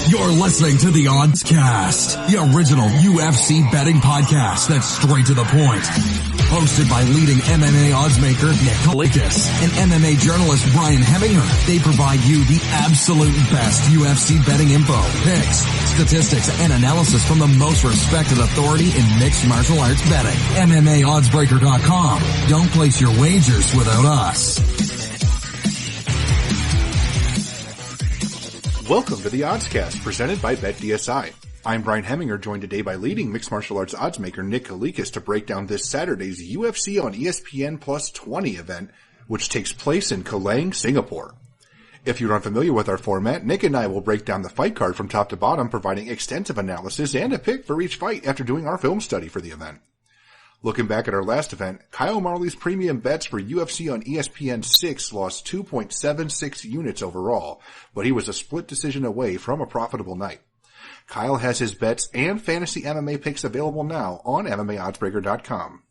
You're listening to the Odds Cast, the original UFC betting podcast that's straight to the point. Hosted by leading MMA oddsmaker Kalikas and MMA journalist Brian Hemminger. They provide you the absolute best UFC betting info, picks, statistics, and analysis from the most respected authority in mixed martial arts betting. MMAOddsBreaker.com. Don't place your wagers without us. Welcome to the Oddscast, presented by BetDSI. I'm Brian Hemminger, joined today by leading mixed martial arts oddsmaker Nick Kalikas to break down this Saturday's UFC on ESPN Plus 20 event, which takes place in Kelang, Singapore. If you're unfamiliar with our format, Nick and I will break down the fight card from top to bottom, providing extensive analysis and a pick for each fight after doing our film study for the event. Looking back at our last event, Kyle Marley's premium bets for UFC on ESPN 6 lost 2.76 units overall, but he was a split decision away from a profitable night. Kyle has his bets and fantasy MMA picks available now on MMAOddsBreaker.com.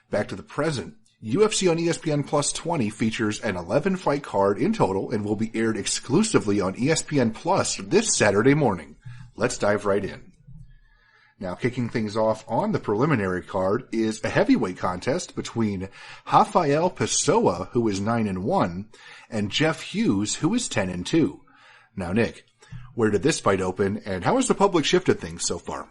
Back to the present, UFC on ESPN Plus 20 features an 11-fight card in total and will be aired exclusively on ESPN Plus this Saturday morning. Let's dive right in. Now, kicking things off on the preliminary card is a heavyweight contest between Rafael Pessoa, who is 9-1, and Jeff Hughes, who is 10-2. Now, Nick, where did this fight open, and how has the public shifted things so far?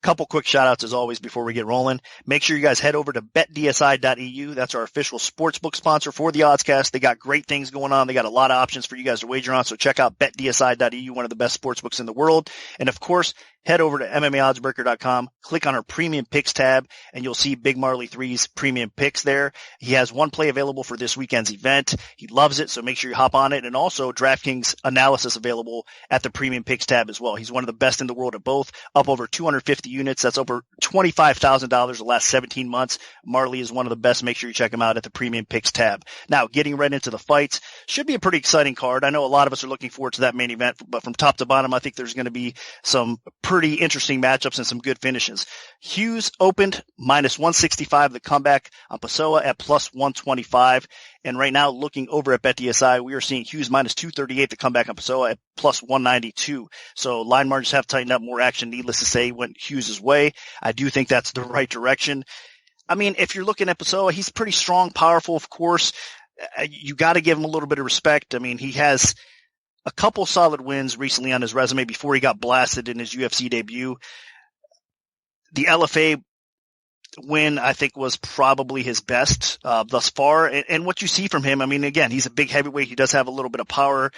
Couple quick shout outs as always before we get rolling. Make sure you guys head over to betdsi.eu. That's our official sportsbook sponsor for the Oddscast. They got great things going on. They got a lot of options for you guys to wager on. So check out betdsi.eu, one of the best sportsbooks in the world. And of course, head over to MMAOddsBreaker.com, click on our premium picks tab, and you'll see Big Marley 3's premium picks there. He has one play available for this weekend's event. He loves it, so make sure you hop on it. And also DraftKings analysis available at the premium picks tab as well. He's one of the best in the world at both, up over 250 units. That's over $25,000 the last 17 months. Marley is one of the best. Make sure you check him out at the premium picks tab. Now, getting right into the fights, should be a pretty exciting card. I know a lot of us are looking forward to that main event, but from top to bottom, I think there's going to be some pretty interesting matchups and some good finishes. Hughes opened minus 165, the comeback on Pessoa at plus 125. And right now, looking over at BetDSI, we are seeing Hughes minus 238, the comeback on Pessoa at plus 192. So line margins have tightened up. More action, needless to say, went Hughes' way. I do think that's the right direction. I mean, if you're looking at Pessoa, he's pretty strong, powerful, of course. You got to give him a little bit of respect. I mean, he has a couple solid wins recently on his resume before he got blasted in his UFC debut. The LFA win, I think, was probably his best thus far. And what you see from him, I mean, again, he's a big heavyweight. He does have a little bit of power.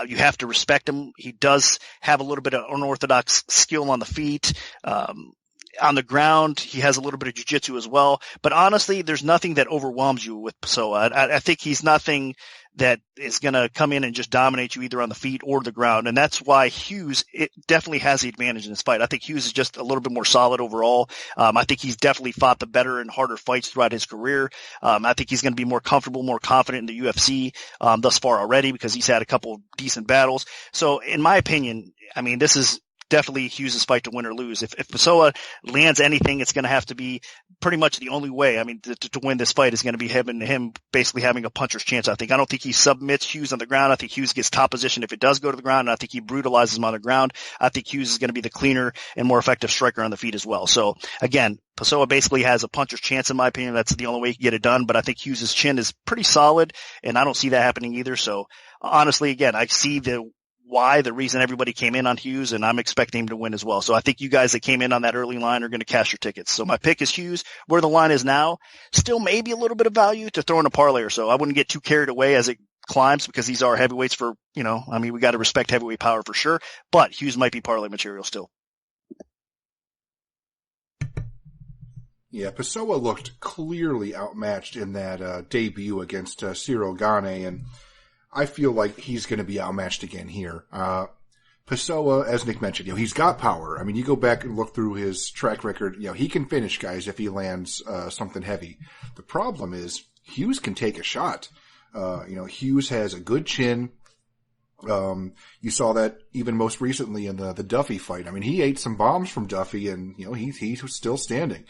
You have to respect him. He does have a little bit of unorthodox skill on the feet. On the ground, he has a little bit of jiu-jitsu as well. But honestly, there's nothing that overwhelms you with Pessoa. I think he's nothing that is going to come in and just dominate you either on the feet or the ground. And that's why Hughes, it definitely has the advantage in this fight. I think Hughes is just a little bit more solid overall. I think he's definitely fought the better and harder fights throughout his career. I think he's going to be more comfortable, more confident in the UFC thus far already because he's had a couple decent battles. So in my opinion, I mean, this is definitely Hughes' fight to win or lose. If Pessoa lands anything, it's going to have to be pretty much the only way. I mean, to win this fight is going to be him basically having a puncher's chance, I think. I don't think he submits Hughes on the ground. I think Hughes gets top position if it does go to the ground, and I think he brutalizes him on the ground. I think Hughes is going to be the cleaner and more effective striker on the feet as well. So, again, Pessoa basically has a puncher's chance, in my opinion. That's the only way he can get it done, but I think Hughes' chin is pretty solid, and I don't see that happening either. So, honestly, again, I see the reason everybody came in on Hughes, and I'm expecting him to win as well. So I think you guys that came in on that early line are going to cash your tickets. So my pick is Hughes. Where the line is now, still maybe a little bit of value to throw in a parlay or so. I wouldn't get too carried away as it climbs because these are heavyweights for, I mean, we got to respect heavyweight power for sure, but Hughes might be parlay material still. Yeah, Pessoa looked clearly outmatched in that debut against Cyril Gane, and I feel like he's going to be outmatched again here. Pessoa, as Nick mentioned, he's got power. I mean, you go back and look through his track record, he can finish guys if he lands something heavy. The problem is Hughes can take a shot. Hughes has a good chin. You saw that even most recently in the Duffy fight. I mean, he ate some bombs from Duffy and, he's still standing.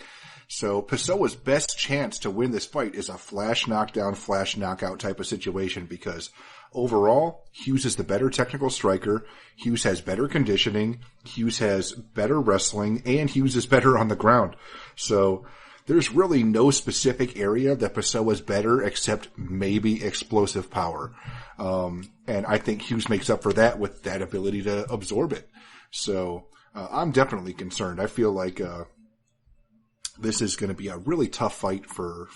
So Pessoa's best chance to win this fight is a flash knockdown, flash knockout type of situation because overall, Hughes is the better technical striker. Hughes has better conditioning. Hughes has better wrestling, and Hughes is better on the ground. So there's really no specific area that Pessoa is better except maybe explosive power. And I think Hughes makes up for that with that ability to absorb it. So I'm definitely concerned. I feel like this is going to be a really tough fight for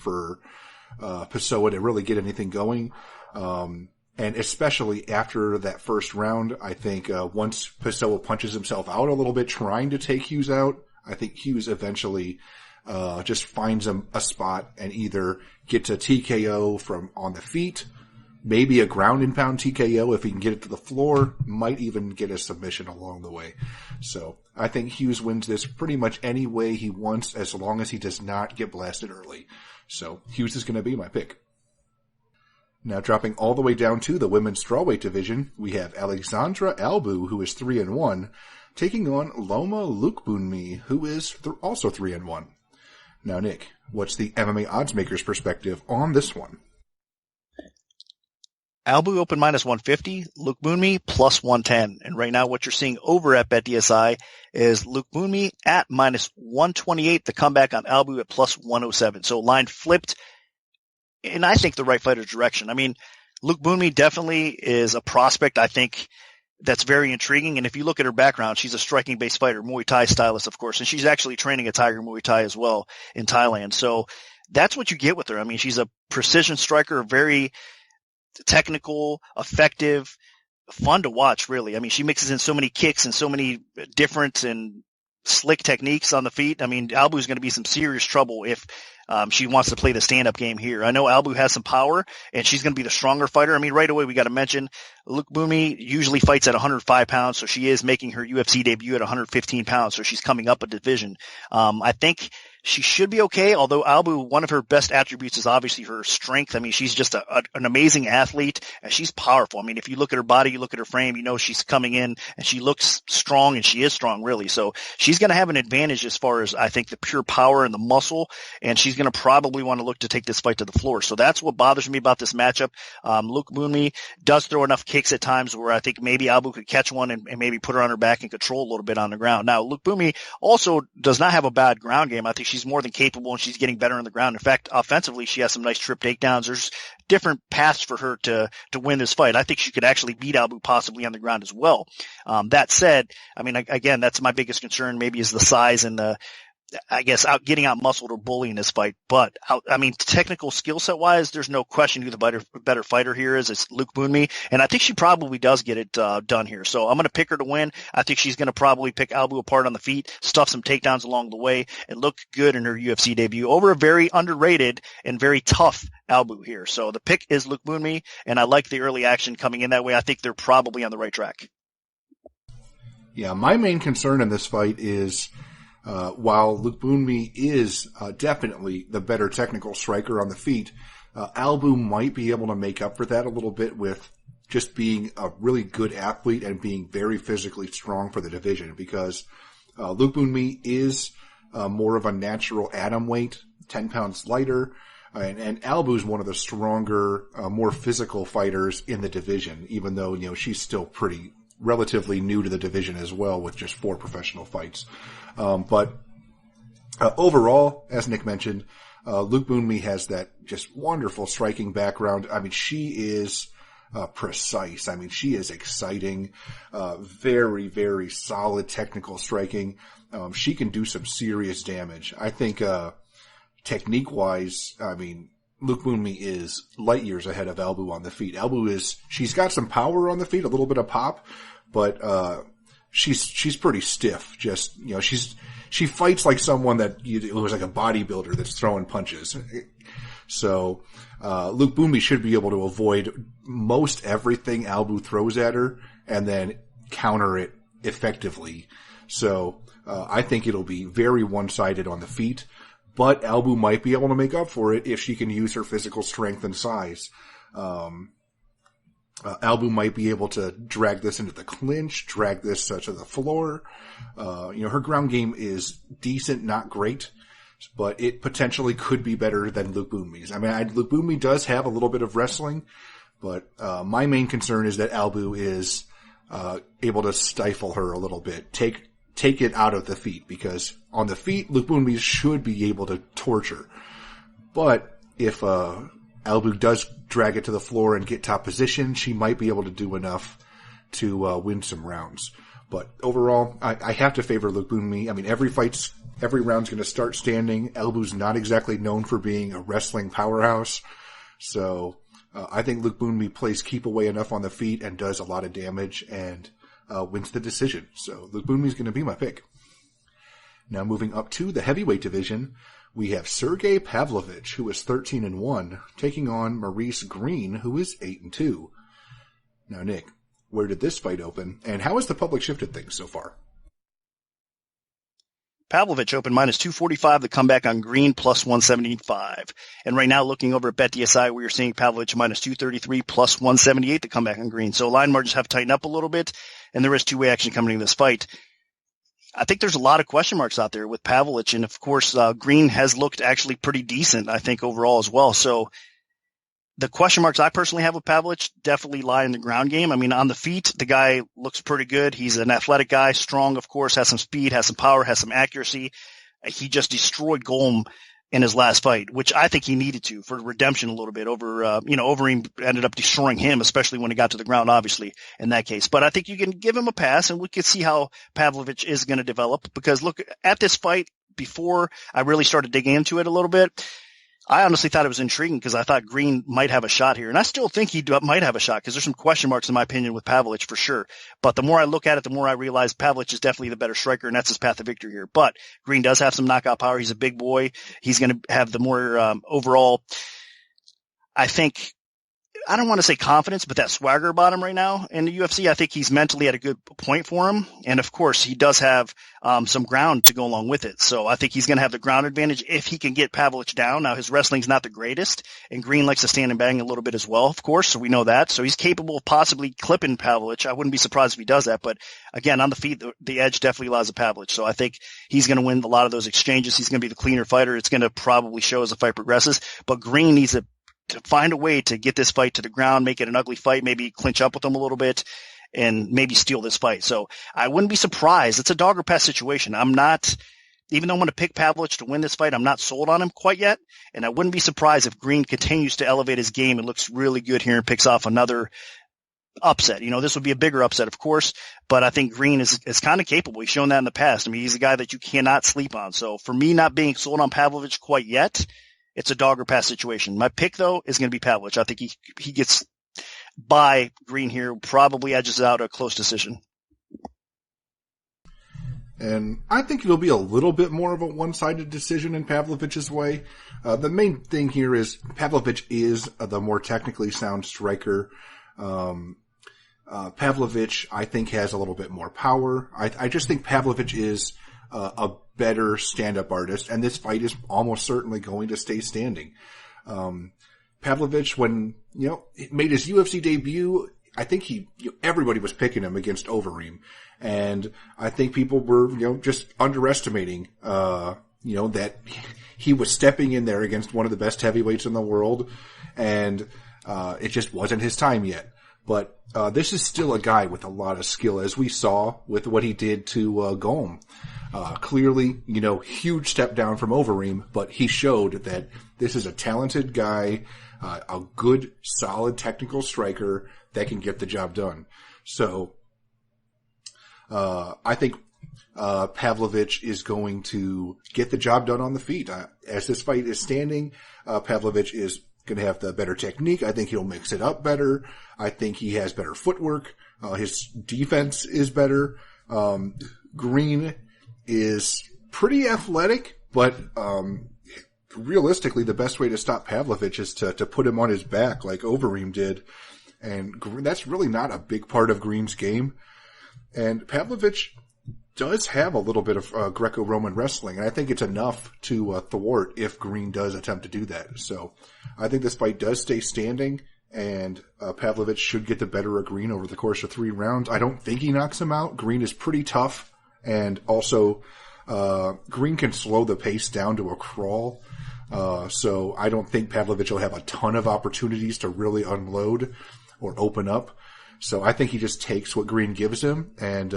Pessoa to really get anything going. And especially after that first round, I think once Pessoa punches himself out a little bit trying to take Hughes out, I think Hughes eventually just finds him a spot and either gets a TKO from on the feet, maybe a ground and pound TKO if he can get it to the floor, might even get a submission along the way. So I think Hughes wins this pretty much any way he wants as long as he does not get blasted early. So Hughes is going to be my pick. Now dropping all the way down to the women's strawweight division, we have Alexandra Albu, who is 3-1, taking on Loma Lukbunmi, who is also 3-1. Now, Nick, what's the MMA oddsmaker's perspective on this one? Albu open minus 150, Lukbunmi plus 110. And right now what you're seeing over at BetDSI is Lukbunmi at minus 128, the comeback on Albu at plus 107. So line flipped, and I think the right fighter's direction. I mean, Lukbunmi definitely is a prospect, I think, that's very intriguing. And if you look at her background, she's a striking-based fighter, Muay Thai stylist, of course, and she's actually training at Tiger Muay Thai as well in Thailand. So that's what you get with her. I mean, she's a precision striker, very technical, effective, fun to watch, really. I mean, she mixes in so many kicks and so many different and slick techniques on the feet. I mean, Albu is going to be some serious trouble if she wants to play the stand-up game here. I know Albu has some power, and she's going to be the stronger fighter. I mean, right away we got to mention Lukbunmi usually fights at 105 pounds, so she is making her UFC debut at 115 pounds, so she's coming up a division. I think she should be okay, although Albu, one of her best attributes is obviously her strength. I mean, she's just an amazing athlete, and she's powerful. I mean, if you look at her body, you look at her frame, you know she's coming in, and she looks strong, and she is strong, really. So she's going to have an advantage as far as, I think, the pure power and the muscle, and she's going to probably want to look to take this fight to the floor. So that's what bothers me about this matchup. Lukbunmi does throw enough kicks at times where I think maybe Albu could catch one and maybe put her on her back and control a little bit on the ground. Now, Lukbunmi also does not have a bad ground game. I think she's more than capable, and she's getting better on the ground. In fact, offensively, she has some nice trip takedowns. There's different paths for her to win this fight. I think she could actually beat Albu possibly on the ground as well. That said, I mean, again, that's my biggest concern maybe is the size and the, I guess, getting out muscled or bullying this fight. But I mean, technical skill set wise, there's no question who the better fighter here is. It's Lukbunmi, and I think she probably does get it done here. So I'm going to pick her to win. I think she's going to probably pick Albu apart on the feet, stuff some takedowns along the way, and look good in her UFC debut over a very underrated and very tough Albu here. So the pick is Lukbunmi, and I like the early action coming in that way. I think they're probably on the right track. Yeah, my main concern in this fight is while Lukbunmi is definitely the better technical striker on the feet, Albu might be able to make up for that a little bit with just being a really good athlete and being very physically strong for the division, because Lukbunmi is more of a natural atom weight, 10 pounds lighter, and Albu is one of the stronger, more physical fighters in the division, even though, you know, she's still pretty relatively new to the division as well with just 4 professional fights. But overall, as Nick mentioned, Lukbunmi has that just wonderful striking background. I mean, she is precise. I mean, she is exciting, very, very solid technical striking. She can do some serious damage. I think technique-wise, I mean, Lukbunmi is light years ahead of Albu on the feet. She's got some power on the feet, a little bit of pop, but she's pretty stiff. Just, you know, she fights like someone that it was like a bodybuilder that's throwing punches. So Lukbunmi should be able to avoid most everything Albu throws at her and then counter it effectively. So I think it'll be very one-sided on the feet, but Albu might be able to make up for it if she can use her physical strength and size. Albu might be able to drag this into the clinch, drag this to the floor. You know, her ground game is decent, not great. but it potentially could be better than Luke Boonmie's. I mean, Luke Boonmie does have a little bit of wrestling, but my main concern is that Albu is able to stifle her a little bit, take it out of the feet, because on the feet, Luke Boonmie should be able to torture. But if Albu does drag it to the floor and get top position, she might be able to do enough to win some rounds. But overall, I have to favor Luke Boonmie. I mean, every round's going to start standing. Albu's not exactly known for being a wrestling powerhouse. So I think Luke Boonmie plays keep away enough on the feet and does a lot of damage and wins the decision. So Luke Boonmie's going to be my pick. Now moving up to the heavyweight division, we have Sergey Pavlovich, who is 13-1, taking on Maurice Green, who is 8-2. Now, Nick, where did this fight open, and how has the public shifted things so far? Pavlovich opened -245, the comeback on Green +175. And right now, looking over at BetDSI, we are seeing Pavlovich -233, +178, the comeback on Green. So line margins have tightened up a little bit, and there is two-way action coming in this fight. I think there's a lot of question marks out there with Pavlovich, and of course, Green has looked actually pretty decent, I think, overall as well. So the question marks I personally have with Pavlovich definitely lie in the ground game. I mean, on the feet, the guy looks pretty good. He's an athletic guy, strong, of course, has some speed, has some power, has some accuracy. He just destroyed Golm in his last fight, which I think he needed to for redemption a little bit over, Overeem ended up destroying him, especially when he got to the ground, obviously, in that case. But I think you can give him a pass, and we can see how Pavlovich is going to develop, because look, at this fight, before I really started digging into it a little bit, I honestly thought it was intriguing because I thought Green might have a shot here. And I still think he might have a shot because there's some question marks, in my opinion, with Pavlovich for sure. But the more I look at it, the more I realize Pavlovich is definitely the better striker, and that's his path to victory here. But Green does have some knockout power. He's a big boy. He's going to have the more overall, I think, I don't want to say confidence, but that swagger about him right now in the UFC. I think he's mentally at a good point for him. And of course, he does have some ground to go along with it. So I think he's going to have the ground advantage if he can get Pavlovich down. Now, his wrestling's not the greatest, and Green likes to stand and bang a little bit as well, of course. So we know that. So he's capable of possibly clipping Pavlovich. I wouldn't be surprised if he does that. But again, on the feet, the edge definitely lies with Pavlovich. So I think he's going to win a lot of those exchanges. He's going to be the cleaner fighter. It's going to probably show as the fight progresses. But Green needs to find a way to get this fight to the ground, make it an ugly fight, maybe clinch up with him a little bit, and maybe steal this fight. So I wouldn't be surprised. It's a dog or pass situation. Even though I'm going to pick Pavlovich to win this fight, I'm not sold on him quite yet. And I wouldn't be surprised if Green continues to elevate his game and looks really good here and picks off another upset. This would be a bigger upset, of course, but I think Green is kind of capable. He's shown that in the past. I mean, he's a guy that you cannot sleep on. So for me, not being sold on Pavlovich quite yet, it's a dog or pass situation. My pick, though, is going to be Pavlovich. I think he gets by Green here, probably edges out a close decision. And I think it'll be a little bit more of a one-sided decision in Pavlovich's way. The main thing here is Pavlovich is the more technically sound striker. Pavlovich, I think, has a little bit more power. I just think Pavlovich is a better stand-up artist, and this fight is almost certainly going to stay standing. Pavlovich, when he made his UFC debut, I think everybody was picking him against Overeem, and I think people were just underestimating that he was stepping in there against one of the best heavyweights in the world, and it just wasn't his time yet. But this is still a guy with a lot of skill, as we saw with what he did to Golm. Clearly, huge step down from Overeem, but he showed that this is a talented guy, a good, solid technical striker that can get the job done. So, I think Pavlovich is going to get the job done on the feet. As this fight is standing, Pavlovich is going to have the better technique. I think he'll mix it up better. I think he has better footwork. His defense is better. Green is pretty athletic, but realistically, the best way to stop Pavlovich is to put him on his back like Overeem did. And that's really not a big part of Green's game. And Pavlovich does have a little bit of Greco-Roman wrestling, and I think it's enough to thwart if Green does attempt to do that. So I think this fight does stay standing, and Pavlovich should get the better of Green over the course of 3 rounds. I don't think he knocks him out. Green is pretty tough, and also Green can slow the pace down to a crawl. So I don't think Pavlovich will have a ton of opportunities to really unload or open up. So I think he just takes what Green gives him and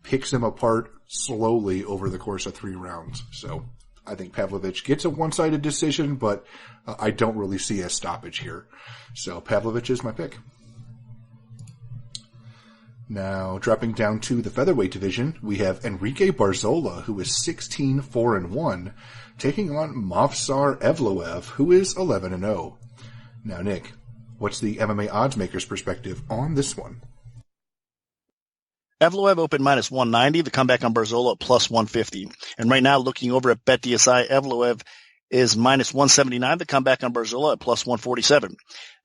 picks him apart slowly over the course of 3 rounds. So I think Pavlovich gets a one-sided decision, but I don't really see a stoppage here. So Pavlovich is my pick. Now, dropping down to the featherweight division, we have Enrique Barzola, who is 16-4-1, taking on Movsar Evloev, who is 11-0. Now, Nick, what's the MMA odds maker's perspective on this one? Evloev opened minus 190, the comeback on Barzola plus 150. And right now, looking over at BetDSI, Evloev is minus 179, the comeback on Barzola at plus 147.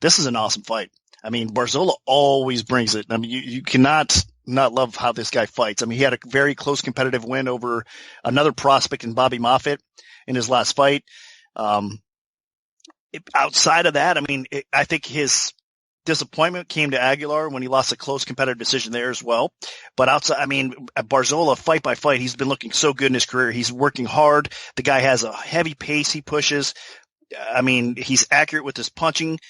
This is an awesome fight. I mean, Barzola always brings it. I mean, you cannot not love how this guy fights. I mean, he had a very close competitive win over another prospect in Bobby Moffitt in his last fight. Outside of that, I mean, I think his disappointment came to Aguilar when he lost a close competitive decision there as well. But outside, I mean, Barzola, fight by fight, he's been looking so good in his career. He's working hard. The guy has a heavy pace he pushes. I mean, he's accurate with his punching.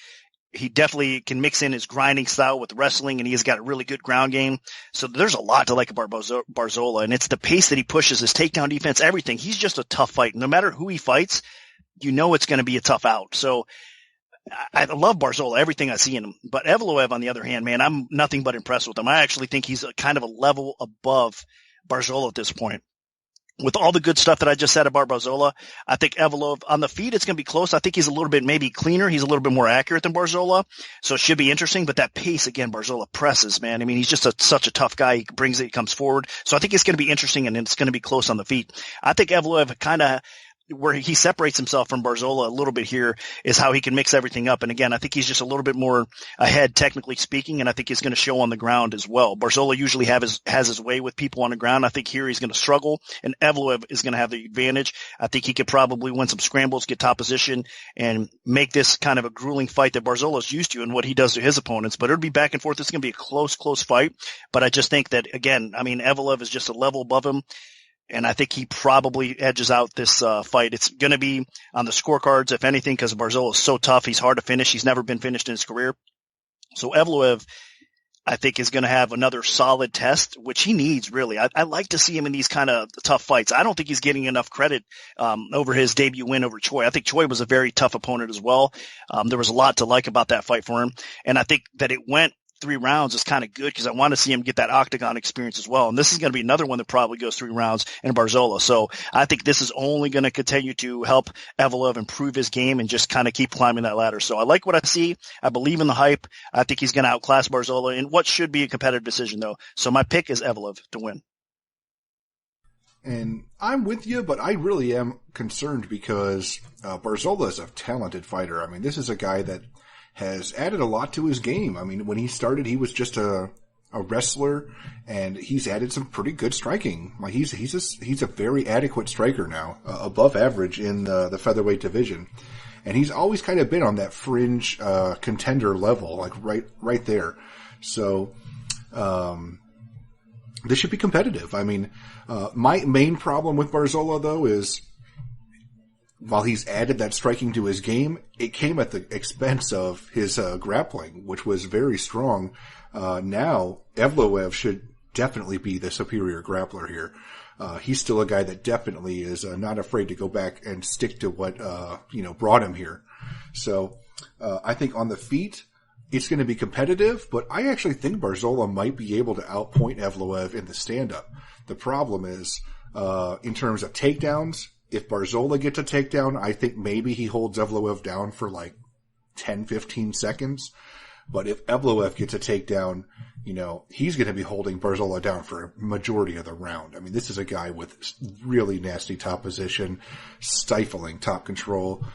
He definitely can mix in his grinding style with wrestling, and he has got a really good ground game. So there's a lot to like about Barzola, and it's the pace that he pushes, his takedown defense, everything. He's just a tough fight. No matter who he fights, you know it's going to be a tough out. So I love Barzola, everything I see in him. But Evloev, on the other hand, man, I'm nothing but impressed with him. I actually think he's kind of a level above Barzola at this point. With all the good stuff that I just said about Barzola, I think Evloev, on the feet, it's going to be close. I think he's a little bit maybe cleaner. He's a little bit more accurate than Barzola. So it should be interesting. But that pace, again, Barzola presses, man. I mean, he's just such a tough guy. He brings it, he comes forward. So I think it's going to be interesting, and it's going to be close on the feet. I think Evloev kind of, where he separates himself from Barzola a little bit here is how he can mix everything up. And again, I think he's just a little bit more ahead, technically speaking, and I think he's going to show on the ground as well. Barzola usually has his way with people on the ground. I think here he's going to struggle, and Evloev is going to have the advantage. I think he could probably win some scrambles, get top position, and make this kind of a grueling fight that Barzola's used to and what he does to his opponents. But it'll be back and forth. It's going to be a close fight. But I just think that, again, I mean, Evloev is just a level above him. And I think he probably edges out this fight. It's going to be on the scorecards, if anything, because Barzola is so tough. He's hard to finish. He's never been finished in his career. So Evloev, I think, is going to have another solid test, which he needs, really. I like to see him in these kind of tough fights. I don't think he's getting enough credit over his debut win over Choi. I think Choi was a very tough opponent as well. There was a lot to like about that fight for him. And I think that it went 3 rounds is kind of good because I want to see him get that octagon experience as well. And this is going to be another one that probably goes 3 rounds in Barzola. So I think this is only going to continue to help Evloev improve his game and just kind of keep climbing that ladder. So I like what I see. I believe in the hype. I think he's going to outclass Barzola in what should be a competitive decision, though. So my pick is Evloev to win. And I'm with you, but I really am concerned because Barzola is a talented fighter. I mean, this is a guy that has added a lot to his game. I mean, when he started, he was just a wrestler, and he's added some pretty good striking. Like he's a very adequate striker now, above average in the featherweight division, and he's always kind of been on that fringe contender level, like right there. So this should be competitive. I mean, my main problem with Barzola though is, while he's added that striking to his game, it came at the expense of his grappling, which was very strong. Now, Evloev should definitely be the superior grappler here. He's still a guy that definitely is not afraid to go back and stick to what brought him here. So I think on the feet, it's going to be competitive, but I actually think Barzola might be able to outpoint Evloev in the stand-up. The problem is, in terms of takedowns, if Barzola gets a takedown, I think maybe he holds Evloev down for like 10, 15 seconds. But if Evloev gets a takedown, he's going to be holding Barzola down for a majority of the round. I mean, this is a guy with really nasty top position, stifling top control,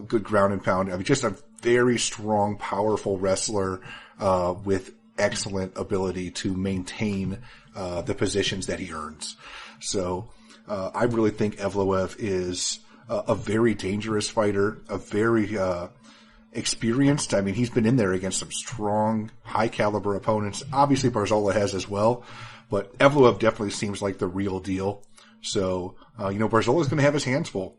good ground and pound. I mean, just a very strong, powerful wrestler, with excellent ability to maintain, the positions that he earns. So, I really think Evloev is a very dangerous fighter, a very experienced. I mean, he's been in there against some strong, high-caliber opponents. Obviously, Barzola has as well, but Evloev definitely seems like the real deal. So, Barzola is going to have his hands full.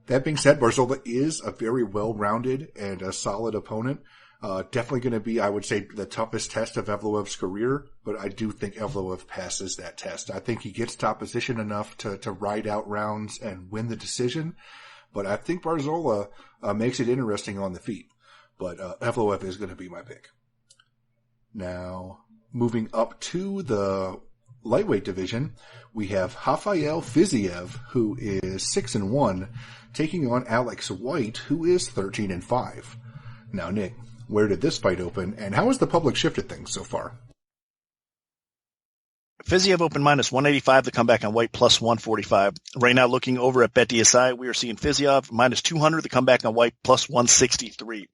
That being said, Barzola is a very well-rounded and a solid opponent. Definitely going to be, I would say, the toughest test of Evloev's career, but I do think Evloev passes that test. I think he gets top position enough to ride out rounds and win the decision, but I think Barzola makes it interesting on the feet. But Evloev is going to be my pick. Now, moving up to the lightweight division, we have Rafael Fiziev, who is 6-1, taking on Alex White, who is 13-5. Now, Nick, where did this fight open, and how has the public shifted things so far? Fiziev opened minus 185, the comeback on White plus 145. Right now, looking over at BetDSI, we are seeing Fiziev minus 200, the comeback on White plus 163.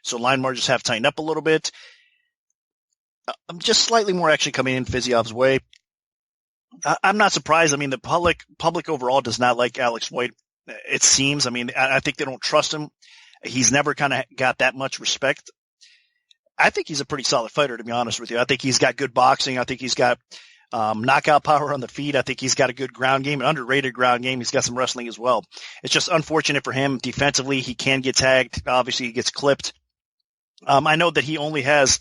So line margins have tightened up a little bit. I'm just slightly more action coming in Fiziev's way. I'm not surprised. I mean, the public overall does not like Alex White. It seems. I mean, I think they don't trust him. He's never kind of got that much respect. I think he's a pretty solid fighter, to be honest with you. I think he's got good boxing. I think he's got knockout power on the feet. I think he's got a good ground game, an underrated ground game. He's got some wrestling as well. It's just unfortunate for him. Defensively, he can get tagged. Obviously, he gets clipped. I know that he only has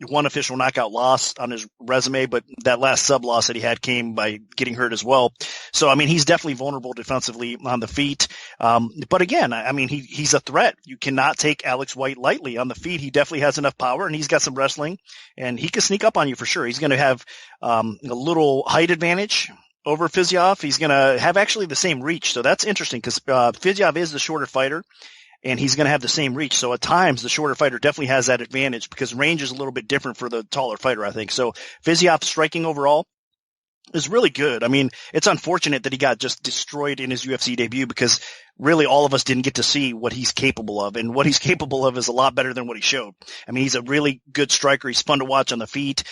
one official knockout loss on his resume, but that last sub loss that he had came by getting hurt as well. So, I mean, he's definitely vulnerable defensively on the feet. But again, I mean, he's a threat. You cannot take Alex White lightly on the feet. He definitely has enough power, and he's got some wrestling, and he can sneak up on you for sure. He's going to have a little height advantage over Fiziev. He's going to have actually the same reach. So that's interesting because Fiziev is the shorter fighter, and he's going to have the same reach. So at times, the shorter fighter definitely has that advantage because range is a little bit different for the taller fighter, I think. So Fiziev striking overall is really good. I mean, it's unfortunate that he got just destroyed in his UFC debut because really all of us didn't get to see what he's capable of. And what he's capable of is a lot better than what he showed. I mean, he's a really good striker. He's fun to watch on the feet.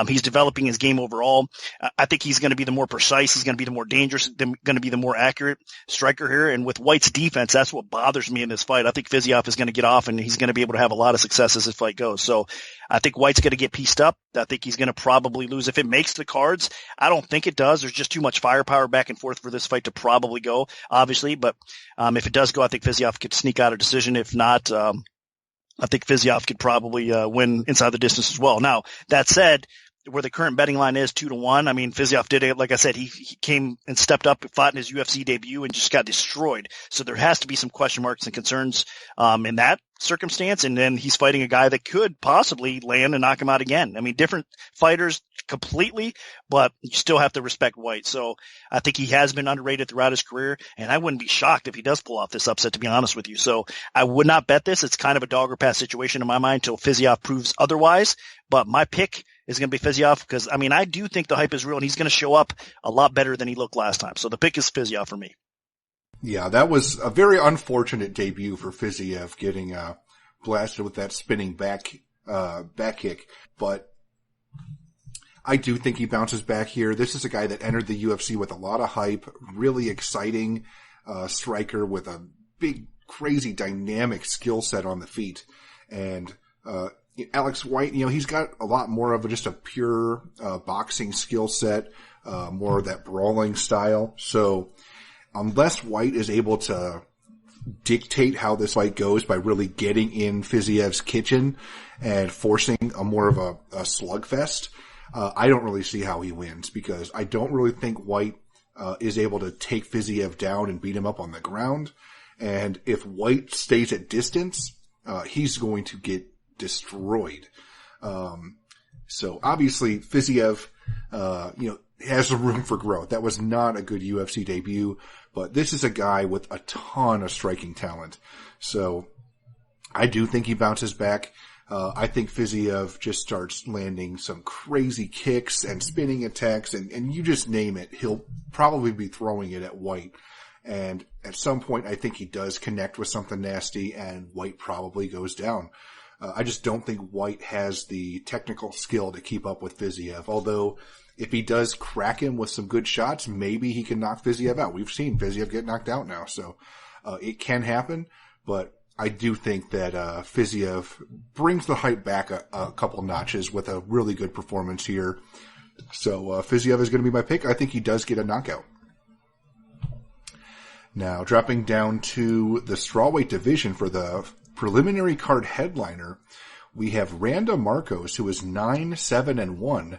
He's developing his game overall. I think he's going to be the more precise. He's going to be the more dangerous, going to be the more accurate striker here. And with White's defense, that's what bothers me in this fight. I think Fiziev is going to get off and he's going to be able to have a lot of success as this fight goes. So I think White's going to get pieced up. I think he's going to probably lose. If it makes the cards, I don't think it does. There's just too much firepower back and forth for this fight to probably go, obviously. But if it does go, I think Fiziev could sneak out a decision. If not, I think Fiziev could probably win inside the distance as well. Now, that said, where the current betting line is 2-1. I mean, Fiziev did it. Like I said, he came and stepped up and fought in his UFC debut and just got destroyed. So there has to be some question marks and concerns in that circumstance. And then he's fighting a guy that could possibly land and knock him out again. I mean, different fighters completely, but you still have to respect White. So I think he has been underrated throughout his career, and I wouldn't be shocked if he does pull off this upset, to be honest with you. So I would not bet this. It's kind of a dog or pass situation in my mind until Fiziev proves otherwise. But my pick is going to be Fiziev because, I mean, I do think the hype is real, and he's going to show up a lot better than he looked last time. So the pick is Fiziev for me. Yeah, that was a very unfortunate debut for Fiziev, getting blasted with that spinning back kick. But I do think he bounces back here. This is a guy that entered the UFC with a lot of hype, really exciting striker with a big, crazy, dynamic skill set on the feet. And Alex White, he's got a lot more of just a pure boxing skill set, more of that brawling style. So unless White is able to dictate how this fight goes by really getting in Fiziev's kitchen and forcing a more of a slugfest, I don't really see how he wins because I don't really think White is able to take Fiziev down and beat him up on the ground. And if White stays at distance, he's going to get destroyed. So obviously Fiziev, has some room for growth. That was not a good UFC debut, but this is a guy with a ton of striking talent. So I do think he bounces back. I think Fiziev just starts landing some crazy kicks and spinning attacks, and you just name it. He'll probably be throwing it at White. And at some point, I think he does connect with something nasty, and White probably goes down. I just don't think White has the technical skill to keep up with Fiziev. Although, if he does crack him with some good shots, maybe he can knock Fiziev out. We've seen Fiziev get knocked out now, so it can happen. But I do think that Fiziev brings the hype back a couple notches with a really good performance here. So Fiziev is going to be my pick. I think he does get a knockout. Now, dropping down to the strawweight division for the preliminary card headliner, we have Randa Markos, who is 9-7-1,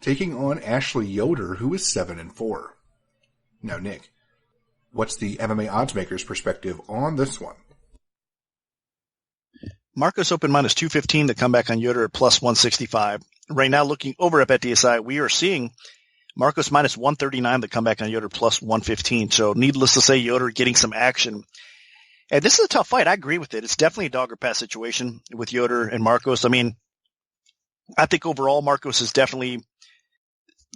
taking on Ashley Yoder, who is 7-4. Now, Nick, what's the MMA oddsmaker's perspective on this one? Marcos open minus 215 to come back on Yoder at plus 165. Right now, looking over at BetDSI, we are seeing Marcos minus 139 to come back on Yoder plus 115. So needless to say, Yoder getting some action. And this is a tough fight. I agree with it. It's definitely a dog or pass situation with Yoder and Marcos. I mean, I think overall Marcos is definitely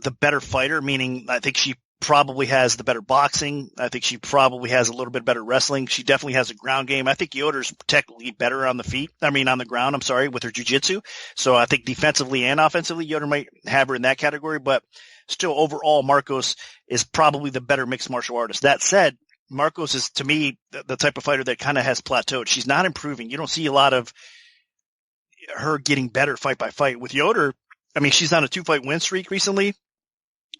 the better fighter, meaning I think she probably has the better boxing. I think she probably has a little bit better wrestling. She definitely has a ground game. I think Yoder's technically better on the ground, with her jiu-jitsu. So I think defensively and offensively, Yoder might have her in that category, but still overall, Marcos is probably the better mixed martial artist. That said, Marcos is, to me, the type of fighter that kind of has plateaued. She's not improving. You don't see a lot of her getting better fight by fight. With Yoder, I mean, she's on a 2-fight win streak recently.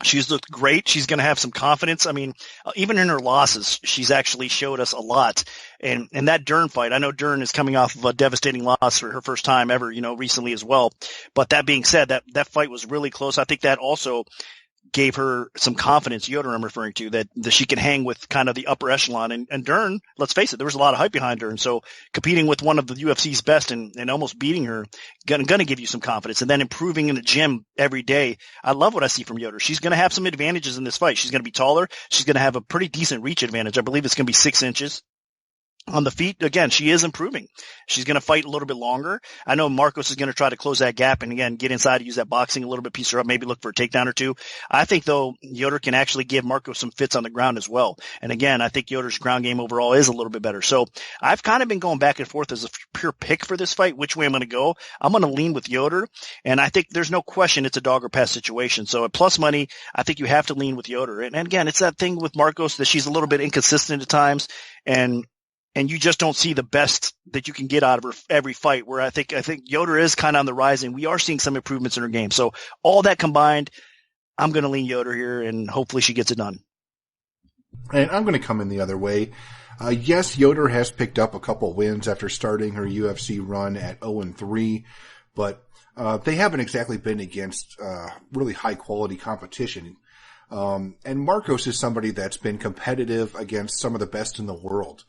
She's looked great. She's going to have some confidence. I mean, even in her losses, she's actually showed us a lot. And that Dern fight, I know Dern is coming off of a devastating loss for her first time ever, recently as well. But that being said, that fight was really close. I think that also gave her some confidence, Yoder I'm referring to, that she can hang with kind of the upper echelon. And Dern, let's face it, there was a lot of hype behind her. And so competing with one of the UFC's best and almost beating her, gonna give you some confidence. And then improving in the gym every day. I love what I see from Yoder. She's going to have some advantages in this fight. She's going to be taller. She's going to have a pretty decent reach advantage. I believe it's going to be 6 inches. On the feet, again, she is improving. She's going to fight a little bit longer. I know Marcos is going to try to close that gap and, again, get inside, use that boxing a little bit, piece her up, maybe look for a takedown or two. I think, though, Yoder can actually give Marcos some fits on the ground as well. And, again, I think Yoder's ground game overall is a little bit better. So I've kind of been going back and forth as a pure pick for this fight, which way I'm going to go. I'm going to lean with Yoder, and I think there's no question it's a dog or pass situation. So at plus money, I think you have to lean with Yoder. And again, it's that thing with Marcos that she's a little bit inconsistent at times, and you just don't see the best that you can get out of her every fight, where I think Yoder is kind of on the rise, and we are seeing some improvements in her game. So all that combined, I'm going to lean Yoder here, and hopefully she gets it done. And I'm going to come in the other way. Yes, Yoder has picked up a couple wins after starting her UFC run at 0-3, but they haven't exactly been against really high-quality competition. And Marcos is somebody that's been competitive against some of the best in the world.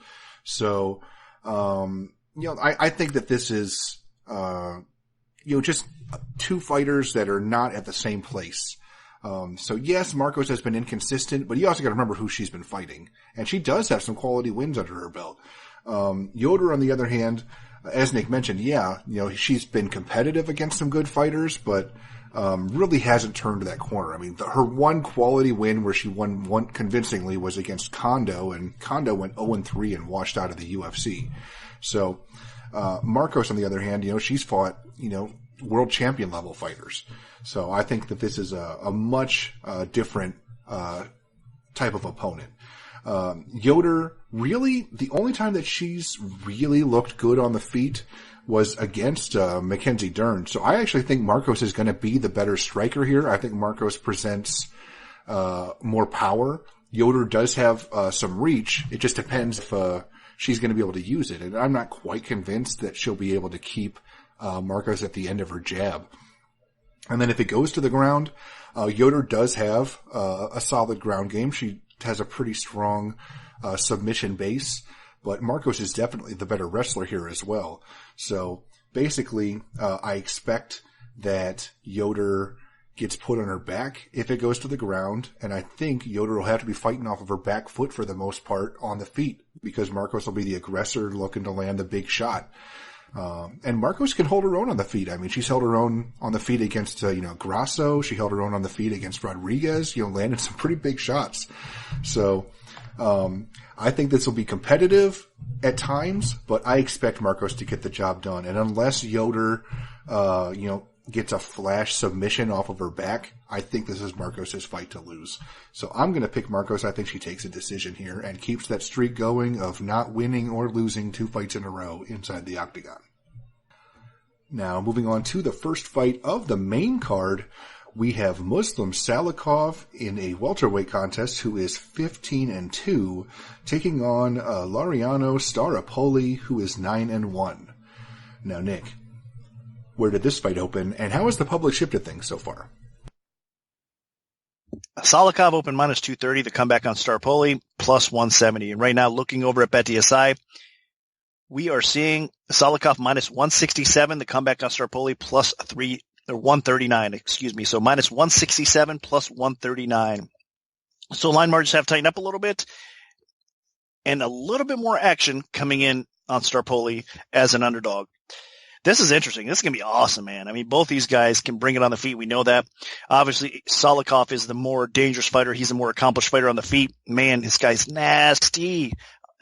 So, I think that this is, just two fighters that are not at the same place. So yes, Marcos has been inconsistent, but you also got to remember who she's been fighting. And she does have some quality wins under her belt. Yoder, on the other hand, as Nick mentioned, she's been competitive against some good fighters, but really hasn't turned that corner. I mean, her one quality win where she won convincingly was against Kondo, and Kondo went 0-3 and washed out of the UFC. So, Marcos, on the other hand, she's fought, world champion level fighters. So I think that this is a much different type of opponent. Yoder, really, the only time that she's really looked good on the feet was against Mackenzie Dern. So I actually think Marcos is going to be the better striker here. I think Marcos presents more power. Yoder does have some reach. It just depends if she's going to be able to use it. And I'm not quite convinced that she'll be able to keep Marcos at the end of her jab. And then if it goes to the ground, Yoder does have a solid ground game. She has a pretty strong submission base. But Marcos is definitely the better wrestler here as well. So basically, I expect that Yoder gets put on her back if it goes to the ground. And I think Yoder will have to be fighting off of her back foot for the most part on the feet, because Marcos will be the aggressor looking to land the big shot. And Marcos can hold her own on the feet. I mean, she's held her own on the feet against, Grasso. She held her own on the feet against Rodriguez, landed some pretty big shots. So, I think this will be competitive at times, but I expect Marcos to get the job done. And unless Yoder, gets a flash submission off of her back, I think this is Marcos' fight to lose. So I'm going to pick Marcos. I think she takes a decision here and keeps that streak going of not winning or losing 2 fights in a row inside the octagon. Now, moving on to the first fight of the main card, we have Muslim Salikov in a welterweight contest who is 15-2, taking on Laureano Staropoli, who is 9-1. Now, Nick, where did this fight open, and how has the public shifted things so far? Salikov opened minus 230, the comeback on Staropoli, plus 170. And right now, looking over at BetDSI, we are seeing Salikov minus 167, the comeback on Staropoli, plus 139, So minus 167 plus 139. So line margins have tightened up a little bit, and a little bit more action coming in on Staropoli as an underdog. This is interesting. This is going to be awesome, man. I mean, both these guys can bring it on the feet. We know that. Obviously, Salikov is the more dangerous fighter. He's a more accomplished fighter on the feet. Man, this guy's nasty.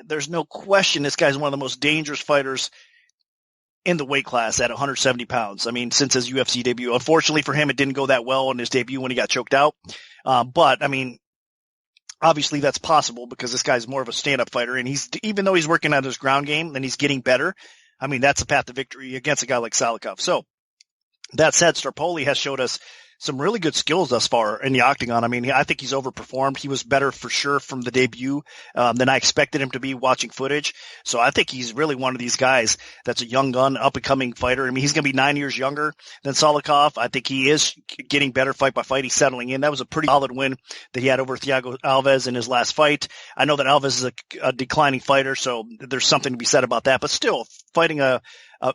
There's no question this guy's one of the most dangerous fighters in the weight class at 170 pounds. I mean, since his UFC debut. Unfortunately for him, it didn't go that well in his debut when he got choked out. But, I mean, obviously that's possible because this guy's more of a stand-up fighter, and even though he's working on his ground game and he's getting better, I mean, that's a path to victory against a guy like Salikov. So, that said, Staropoli has showed us some really good skills thus far in the octagon. I mean, I think he's overperformed. He was better for sure from the debut than I expected him to be watching footage. So I think he's really one of these guys that's a young gun, up-and-coming fighter. I mean, he's going to be 9 years younger than Salikov. I think he is getting better fight by fight. He's settling in. That was a pretty solid win that he had over Thiago Alves in his last fight. I know that Alves is a declining fighter, so there's something to be said about that. But still, fighting a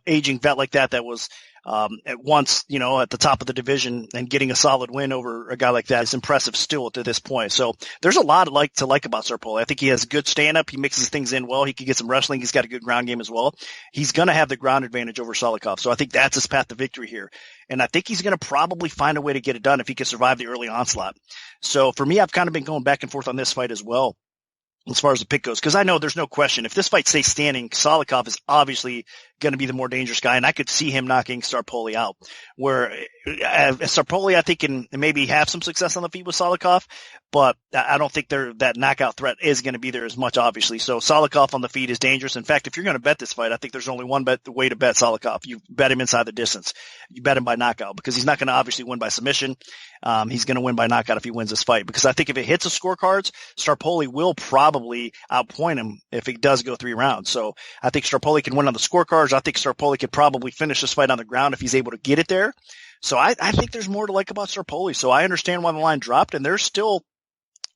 aging vet like that was at once, at the top of the division and getting a solid win over a guy like that is impressive still to this point. So there's a lot to like about Staropoli. I think he has good stand-up. He mixes things in well. He can get some wrestling. He's got a good ground game as well. He's going to have the ground advantage over Salikov. So I think that's his path to victory here. And I think he's going to probably find a way to get it done if he can survive the early onslaught. So for me, I've kind of been going back and forth on this fight as well, as far as the pick goes, because I know there's no question. If this fight stays standing, Salikov is obviously going to be the more dangerous guy, and I could see him knocking Staropoli out. Where Staropoli, I think, can maybe have some success on the feet with Salikov, but I don't think that knockout threat is going to be there as much, obviously. So Salikov on the feet is dangerous. In fact, if you're going to bet this fight, I think there's only one way to bet Salikov. You bet him inside the distance. You bet him by knockout because he's not going to obviously win by submission. He's going to win by knockout if he wins this fight, because I think if it hits the scorecards, Staropoli will probably outpoint him if he does go 3 rounds. So I think Staropoli can win on the scorecards. I think Staropoli could probably finish this fight on the ground if he's able to get it there. So I think there's more to like about Staropoli. So I understand why the line dropped, and there's still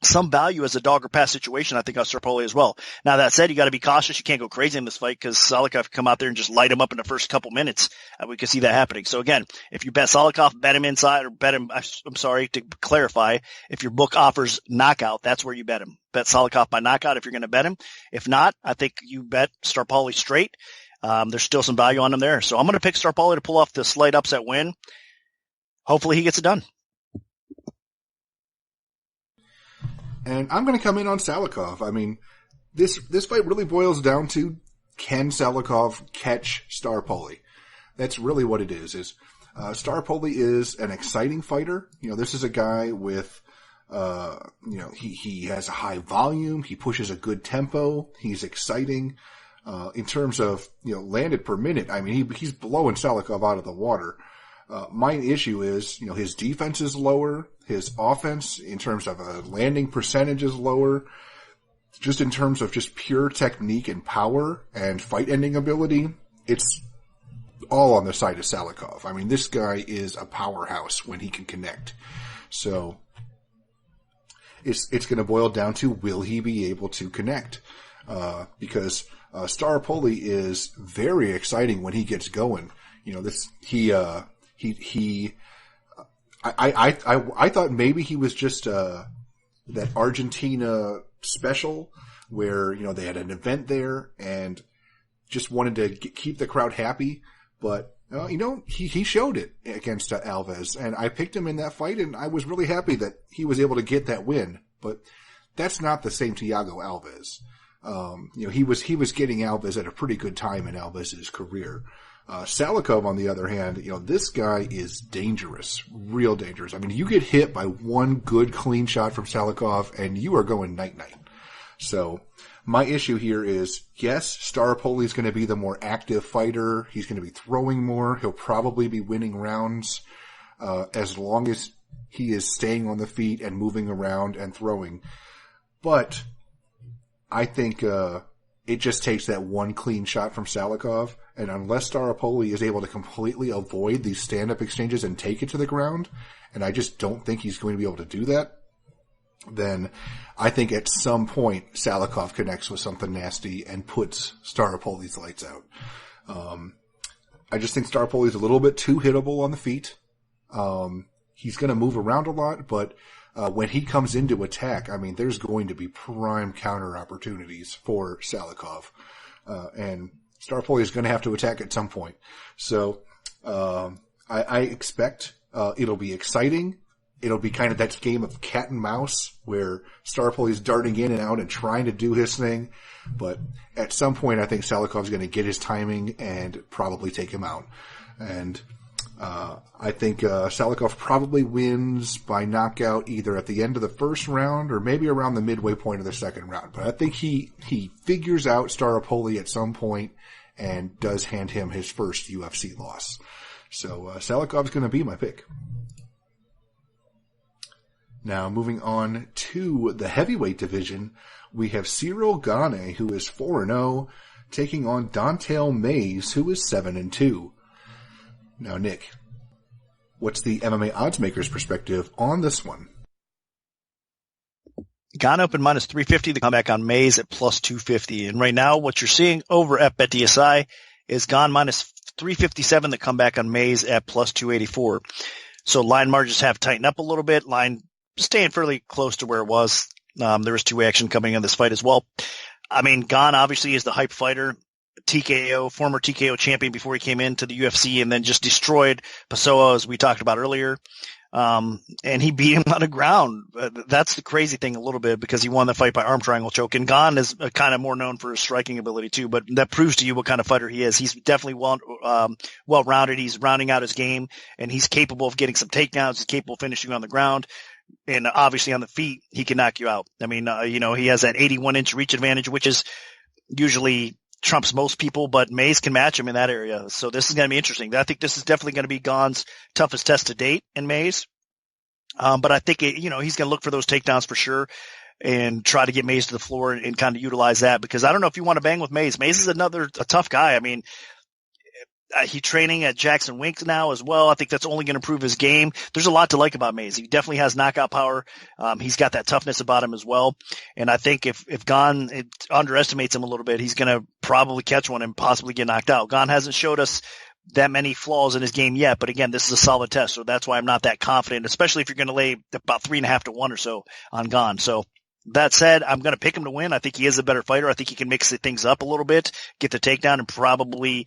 some value as a dog or pass situation, I think, on Staropoli as well. Now, that said, you got to be cautious. You can't go crazy in this fight because Salikov can come out there and just light him up in the first couple minutes. We could see that happening. So again, if you bet Salikov, bet him inside, or bet him, I'm sorry, to clarify, if your book offers knockout, that's where you bet him. Bet Salikov by knockout if you're going to bet him. If not, I think you bet Staropoli straight. There's still some value on him there. So I'm going to pick Staropoli to pull off the slight upset win. Hopefully he gets it done. And I'm going to come in on Salikov. I mean, this fight really boils down to, can Salikov catch Staropoli? That's really what it is. Staropoli is an exciting fighter. This is a guy with, he has a high volume. He pushes a good tempo. He's exciting. In terms of, landed per minute, I mean, he's blowing Salikov out of the water. My issue is, his defense is lower. His offense, in terms of a landing percentage, is lower. Just in terms of just pure technique and power and fight-ending ability, it's all on the side of Salikov. I mean, this guy is a powerhouse when he can connect. So it's going to boil down to, will he be able to connect? Because Staropoli is very exciting when he gets going. I thought maybe he was just that Argentina special where they had an event there and just wanted to keep the crowd happy, but he showed it against Alves, and I picked him in that fight, and I was really happy that he was able to get that win. But that's not the same Thiago Alves. He was getting Alves at a pretty good time in Alves' career. Salikov, on the other hand, this guy is dangerous, real dangerous. I mean, you get hit by one good clean shot from Salikov and you are going night-night. So my issue here is, yes, Staropoli is going to be the more active fighter. He's going to be throwing more. He'll probably be winning rounds, as long as he is staying on the feet and moving around and throwing. But I think it just takes that one clean shot from Salikov, and unless Staropoli is able to completely avoid these stand-up exchanges and take it to the ground, and I just don't think he's going to be able to do that, then I think at some point Salikov connects with something nasty and puts Staropoli's lights out. I just think Staropoli's a little bit too hittable on the feet. He's going to move around a lot, but when he comes into attack, I mean, there's going to be prime counter opportunities for Salikov. And Staropoli is going to have to attack at some point. So I expect it'll be exciting. It'll be kind of that game of cat and mouse where Staropoli is darting in and out and trying to do his thing. But at some point, I think Salikov's going to get his timing and probably take him out. And I think Salikov probably wins by knockout either at the end of the first round or maybe around the midway point of the second round. But I think he figures out Staropoli at some point and does hand him his first UFC loss. So Salikov's going to be my pick. Now, moving on to the heavyweight division, we have Cyril Gane, who is 4-0, taking on Don'Tale Mayes, who is 7-2. Now, Nick, what's the MMA oddsmaker's perspective on this one? Gane open minus 350, the comeback on Mayes at plus 250. And right now, what you're seeing over at BetDSI is Gane minus 357, the comeback on Mayes at plus 284. So line margins have tightened up a little bit. Line staying fairly close to where it was. There was two-way action coming in this fight as well. I mean, Gane obviously is the hype fighter. TKO, former TKO champion before he came into the UFC, and then just destroyed Pessoa, as we talked about earlier. And he beat him on the ground. That's the crazy thing a little bit, because he won the fight by arm triangle choke. And Gane is kind of more known for his striking ability too, but that proves to you what kind of fighter he is. He's definitely well-rounded. He's rounding out his game, and he's capable of getting some takedowns. He's capable of finishing on the ground. And obviously on the feet, he can knock you out. I mean, he has that 81-inch reach advantage, which is usually trumps most people, but Mayes can match him in that area. So this is going to be interesting. I think this is definitely going to be Gane's toughest test to date in Mayes. But I think, he's going to look for those takedowns for sure and try to get Mayes to the floor and kind of utilize that, because I don't know if you want to bang with Mayes. Mayes is a tough guy. I mean, he's training at Jackson Wink now as well. I think that's only going to improve his game. There's a lot to like about Mayes. He definitely has knockout power. He's got that toughness about him as well. And I think if Gane underestimates him a little bit, he's going to probably catch one and possibly get knocked out. Gane hasn't showed us that many flaws in his game yet, but again, this is a solid test. So that's why I'm not that confident, especially if you're going to lay about 3.5 to 1 or so on Gane. So that said, I'm going to pick him to win. I think he is a better fighter. I think he can mix things up a little bit, get the takedown, and probably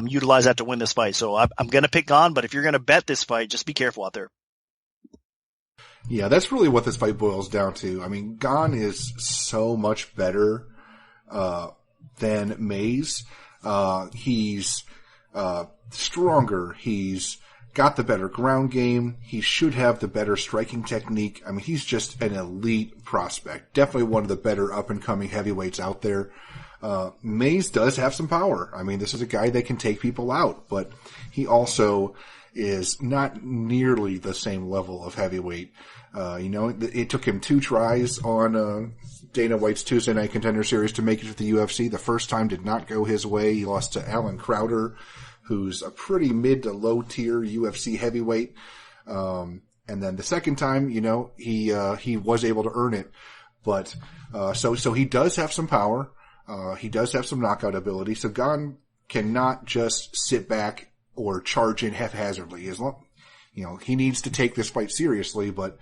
utilize that to win this fight. So I'm going to pick Gane, but if you're going to bet this fight, just be careful out there. Yeah, that's really what this fight boils down to. I mean, Gane is so much better than Mayes. He's stronger. He's got the better ground game. He should have the better striking technique. I mean, he's just an elite prospect. Definitely one of the better up-and-coming heavyweights out there. Mayes does have some power. I mean, this is a guy that can take people out, but he also is not nearly the same level of heavyweight. It took him 2 tries on Dana White's Tuesday Night Contender Series to make it to the UFC. The first time did not go his way. He lost to Alan Crowder, who's a pretty mid to low tier UFC heavyweight. And then the second time, he was able to earn it. But, so he does have some power. He does have some knockout ability. So Gane cannot just sit back or charge in haphazardly. He needs to take this fight seriously, but,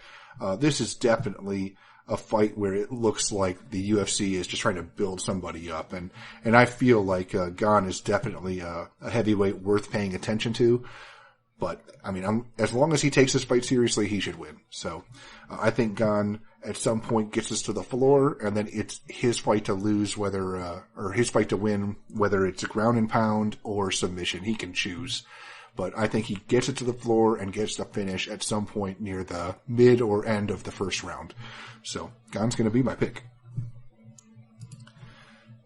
this is definitely a fight where it looks like the UFC is just trying to build somebody up. And I feel like, Gane is definitely a heavyweight worth paying attention to. But, I mean, as long as he takes this fight seriously, he should win. So, I think Gane at some point gets us to the floor, and then it's his fight to lose or his fight to win, whether it's a ground and pound or submission. He can choose. But I think he gets it to the floor and gets the finish at some point near the mid or end of the first round. So, Gane's going to be my pick.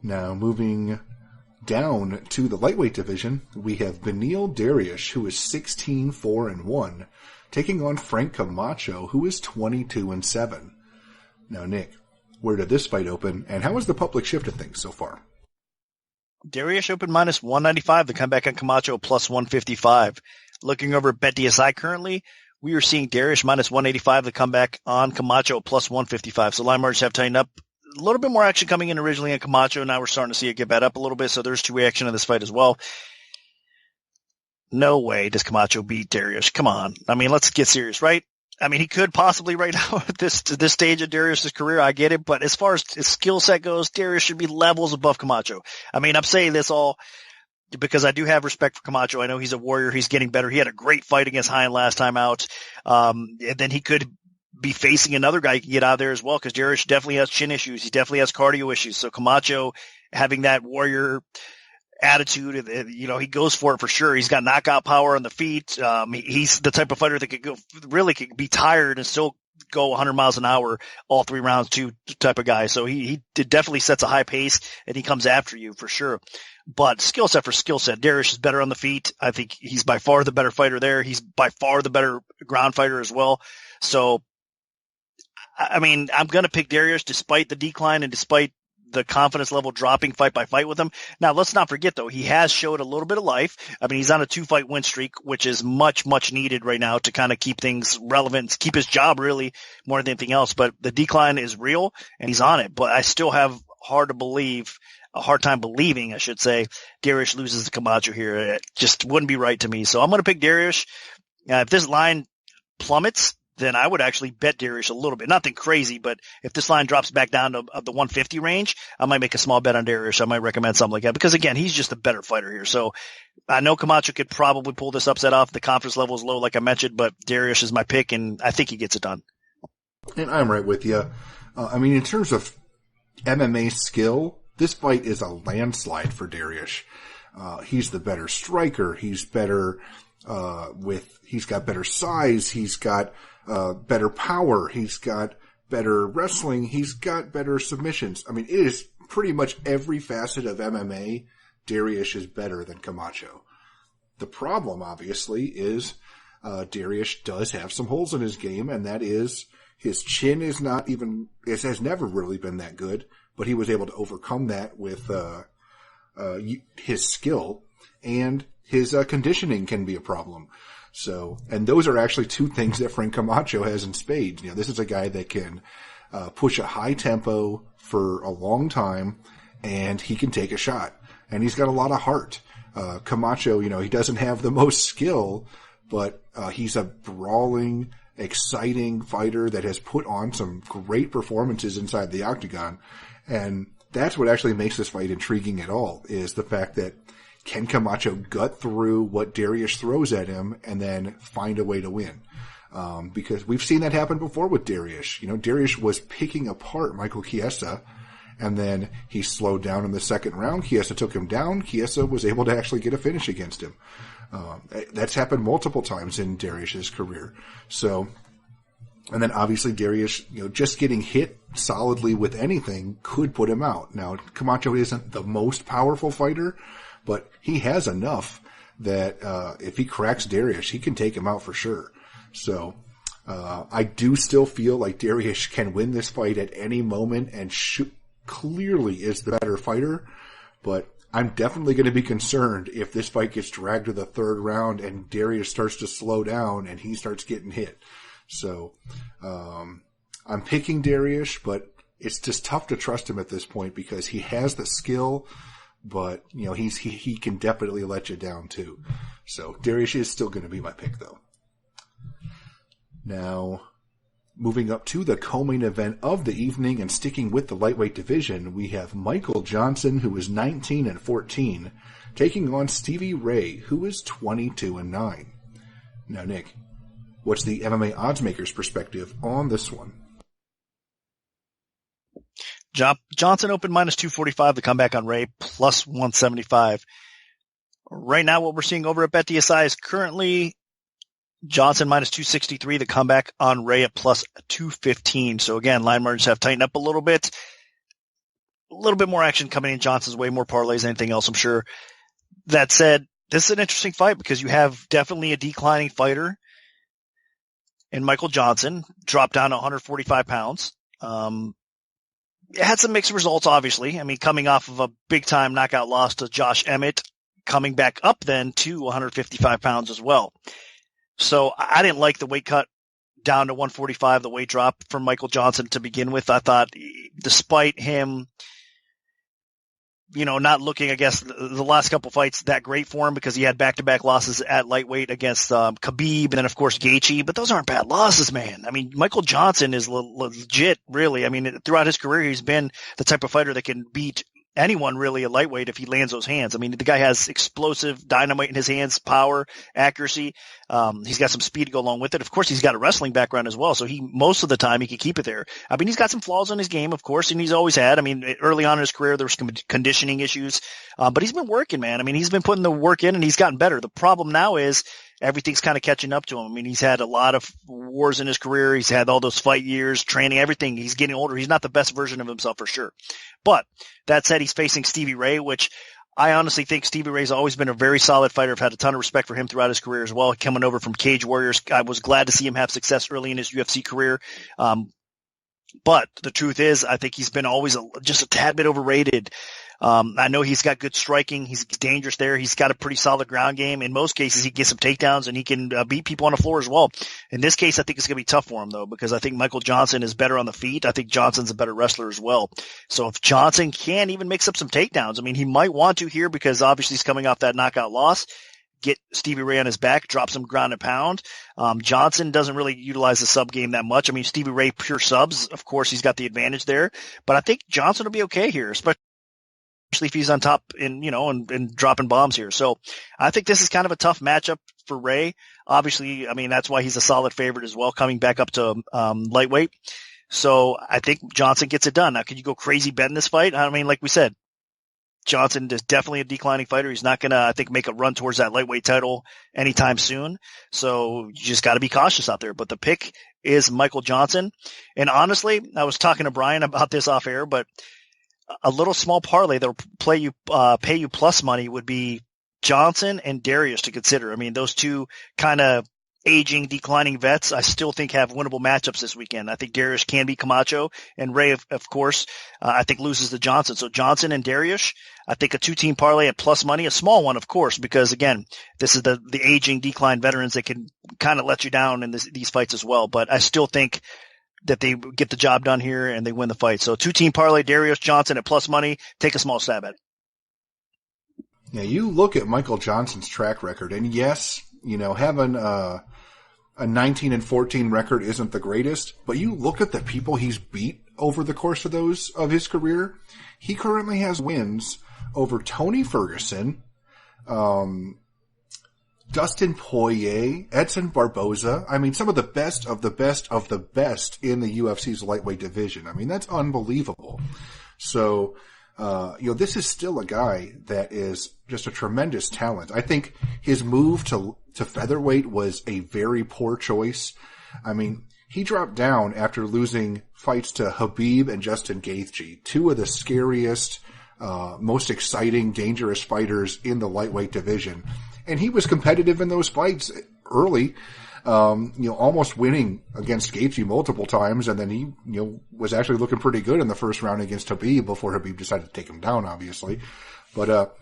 Now, moving down to the lightweight division, we have Beneil Dariush, who is 16-4-1, taking on Frank Camacho, who is 22-7. Now, Nick, where did this fight open, and how has the public shifted things so far? Dariush opened minus 195. The comeback on Camacho plus 155. Looking over at BetDSI currently, we are seeing Dariush minus 185. The comeback on Camacho plus 155. So line margins have tightened up. A little bit more action coming in originally on Camacho. Now we're starting to see it get back up a little bit. So there's two-way action in this fight as well. No way does Camacho beat Dariush. Come on. I mean, let's get serious, right? I mean, he could possibly right now at this stage of Dariush's career. I get it. But as far as his skill set goes, Dariush should be levels above Camacho. I mean, I'm saying this all because I do have respect for Camacho. I know he's a warrior. He's getting better. He had a great fight against Hine last time out. And then he could be facing another guy he can get out of there as well, because Dariush definitely has chin issues. He definitely has cardio issues. So Camacho having that warrior attitude, he goes for it for sure. He's got knockout power on the feet. He's the type of fighter that could be tired and still go 100 miles an hour all 3 rounds too, type of guy. So he definitely sets a high pace and he comes after you for sure. But skill set for skill set, Dariush is better on the feet. I think he's by far the better fighter there. He's by far the better ground fighter as well. So, I mean, I'm going to pick Dariush despite the decline and despite the confidence level dropping fight by fight with him. Now, let's not forget, though, he has showed a little bit of life. I mean, he's on a 2-fight win streak, which is much, much needed right now to kind of keep things relevant, keep his job really more than anything else. But the decline is real, and he's on it. But I still have a hard time believing, I should say, Dariush loses to Camacho here. It just wouldn't be right to me. So I'm going to pick Dariush. If this line plummets, then I would actually bet Dariush a little bit. Nothing crazy, but if this line drops back down to the 150 range, I might make a small bet on Dariush. I might recommend something like that because, again, he's just a better fighter here. So I know Camacho could probably pull this upset off. The confidence level is low, like I mentioned, but Dariush is my pick, and I think he gets it done. And I'm right with you. I mean, in terms of MMA skill, this fight is a landslide for Dariush. He's the better striker. He's better he's got better size. He's got better power. He's got better wrestling. He's got better submissions. I mean, it is pretty much every facet of MMA. Dariush is better than Camacho. The problem, obviously, is Dariush does have some holes in his game, and that is his chin is it has never really been that good, but he was able to overcome that with his skill, and his conditioning can be a problem. So, and those are actually two things that Frank Camacho has in spades. This is a guy that can push a high tempo for a long time, and he can take a shot. And he's got a lot of heart. Camacho, he doesn't have the most skill, but he's a brawling, exciting fighter that has put on some great performances inside the octagon. And that's what actually makes this fight intriguing at all, is the fact that can Camacho gut through what Dariush throws at him and then find a way to win? Because we've seen that happen before with Dariush. Dariush was picking apart Michael Chiesa, and then he slowed down in the second round. Chiesa took him down. Chiesa was able to actually get a finish against him. That's happened multiple times in Dariush's career. So, and then obviously Dariush, just getting hit solidly with anything could put him out. Now, Camacho isn't the most powerful fighter, but he has enough that if he cracks Dariush, he can take him out for sure. So I do still feel like Dariush can win this fight at any moment and clearly is the better fighter. But I'm definitely going to be concerned if this fight gets dragged to the third round and Dariush starts to slow down and he starts getting hit. So I'm picking Dariush, but it's just tough to trust him at this point because he has the skill, but he can definitely let you down too. So Dariush is still going to be my pick though. Now, moving up to the co-main event of the evening and sticking with the lightweight division, we have Michael Johnson, who is 19-14, taking on Stevie Ray, who is 22-9. Now, Nick, what's the MMA oddsmaker's perspective on this one? Johnson opened minus 245, the comeback on Ray plus 175. Right now, what we're seeing over at BetDSI is currently Johnson minus 263, the comeback on Ray at plus 215. So again, line margins have tightened up a little bit. A little bit more action coming in Johnson's way, more parlays than anything else, I'm sure. That said, this is an interesting fight because you have definitely a declining fighter and Michael Johnson dropped down to 145 pounds. It had some mixed results, obviously. I mean, coming off of a big-time knockout loss to Josh Emmett, coming back up then to 155 pounds as well. So I didn't like the weight cut down to 145, the weight drop from Michael Johnson to begin with. I thought despite him, not looking, I guess, the last couple fights that great for him because he had back-to-back losses at lightweight against Khabib and then, of course, Gaethje. But those aren't bad losses, man. I mean, Michael Johnson is legit, really. I mean, throughout his career, he's been the type of fighter that can beat anyone really at lightweight if he lands those hands. I mean, the guy has explosive dynamite in his hands, power, accuracy. He's got some speed to go along with it. Of course, he's got a wrestling background as well. So most of the time he can keep it there. I mean, he's got some flaws in his game, of course, and he's always had. I mean, early on in his career, there was some conditioning issues. But he's been working, man. I mean, he's been putting the work in and he's gotten better. The problem now is everything's kind of catching up to him. I mean, he's had a lot of wars in his career. He's had all those fight years, training, everything. He's getting older. He's not the best version of himself for sure. But that said, he's facing Stevie Ray, which I honestly think Stevie Ray's always been a very solid fighter. I've had a ton of respect for him throughout his career as well. Coming over from Cage Warriors, I was glad to see him have success early in his UFC career. But the truth is, I think he's been always just a tad bit overrated. I know he's got good striking. He's dangerous there. He's got a pretty solid ground game. In most cases, he gets some takedowns and he can beat people on the floor as well. In this case, I think it's going to be tough for him though, because I think Michael Johnson is better on the feet. I think Johnson's a better wrestler as well. So if Johnson can even mix up some takedowns, I mean, he might want to here because obviously he's coming off that knockout loss. Get Stevie Ray on his back, drop some ground and pound. Johnson doesn't really utilize the sub game that much. I mean, Stevie Ray pure subs, of course, he's got the advantage there, but I think Johnson will be okay here, especially if he's on top and dropping bombs here. So I think this is kind of a tough matchup for Ray. Obviously, I mean, that's why he's a solid favorite as well, coming back up to lightweight. So I think Johnson gets it done. Now, could you go crazy betting this fight? I mean, like we said, Johnson is definitely a declining fighter. He's not going to, I think, make a run towards that lightweight title anytime soon. So you just got to be cautious out there. But the pick is Michael Johnson. And honestly, I was talking to Brian about this off air, but a little small parlay that'll pay you plus money would be Johnson and Darius to consider. I mean, those two kind of aging, declining vets, I still think have winnable matchups this weekend. I think Darius can beat Camacho, and Ray, of course, I think loses to Johnson. So Johnson and Darius, I think a 2-team parlay at plus money, a small one, of course, because again, this is the aging, decline veterans that can kind of let you down in these fights as well. But I still think that they get the job done here and they win the fight. So 2-team parlay, Darius Johnson at plus money, take a small stab at it. Yeah, you look at Michael Johnson's track record, and yes, having a 19-14 record isn't the greatest, but you look at the people he's beat over the course of his career. He currently has wins over Tony Ferguson, Dustin Poirier, Edson Barboza. I mean, some of the best of the best of the best in the UFC's lightweight division. I mean, that's unbelievable. So, this is still a guy that is just a tremendous talent. I think his move to featherweight was a very poor choice. I mean, he dropped down after losing fights to Khabib and Justin Gaethje, two of the scariest, most exciting, dangerous fighters in the lightweight division. And he was competitive in those fights early, almost winning against Gaethje multiple times. And then he, was actually looking pretty good in the first round against Khabib before Khabib decided to take him down, obviously. But,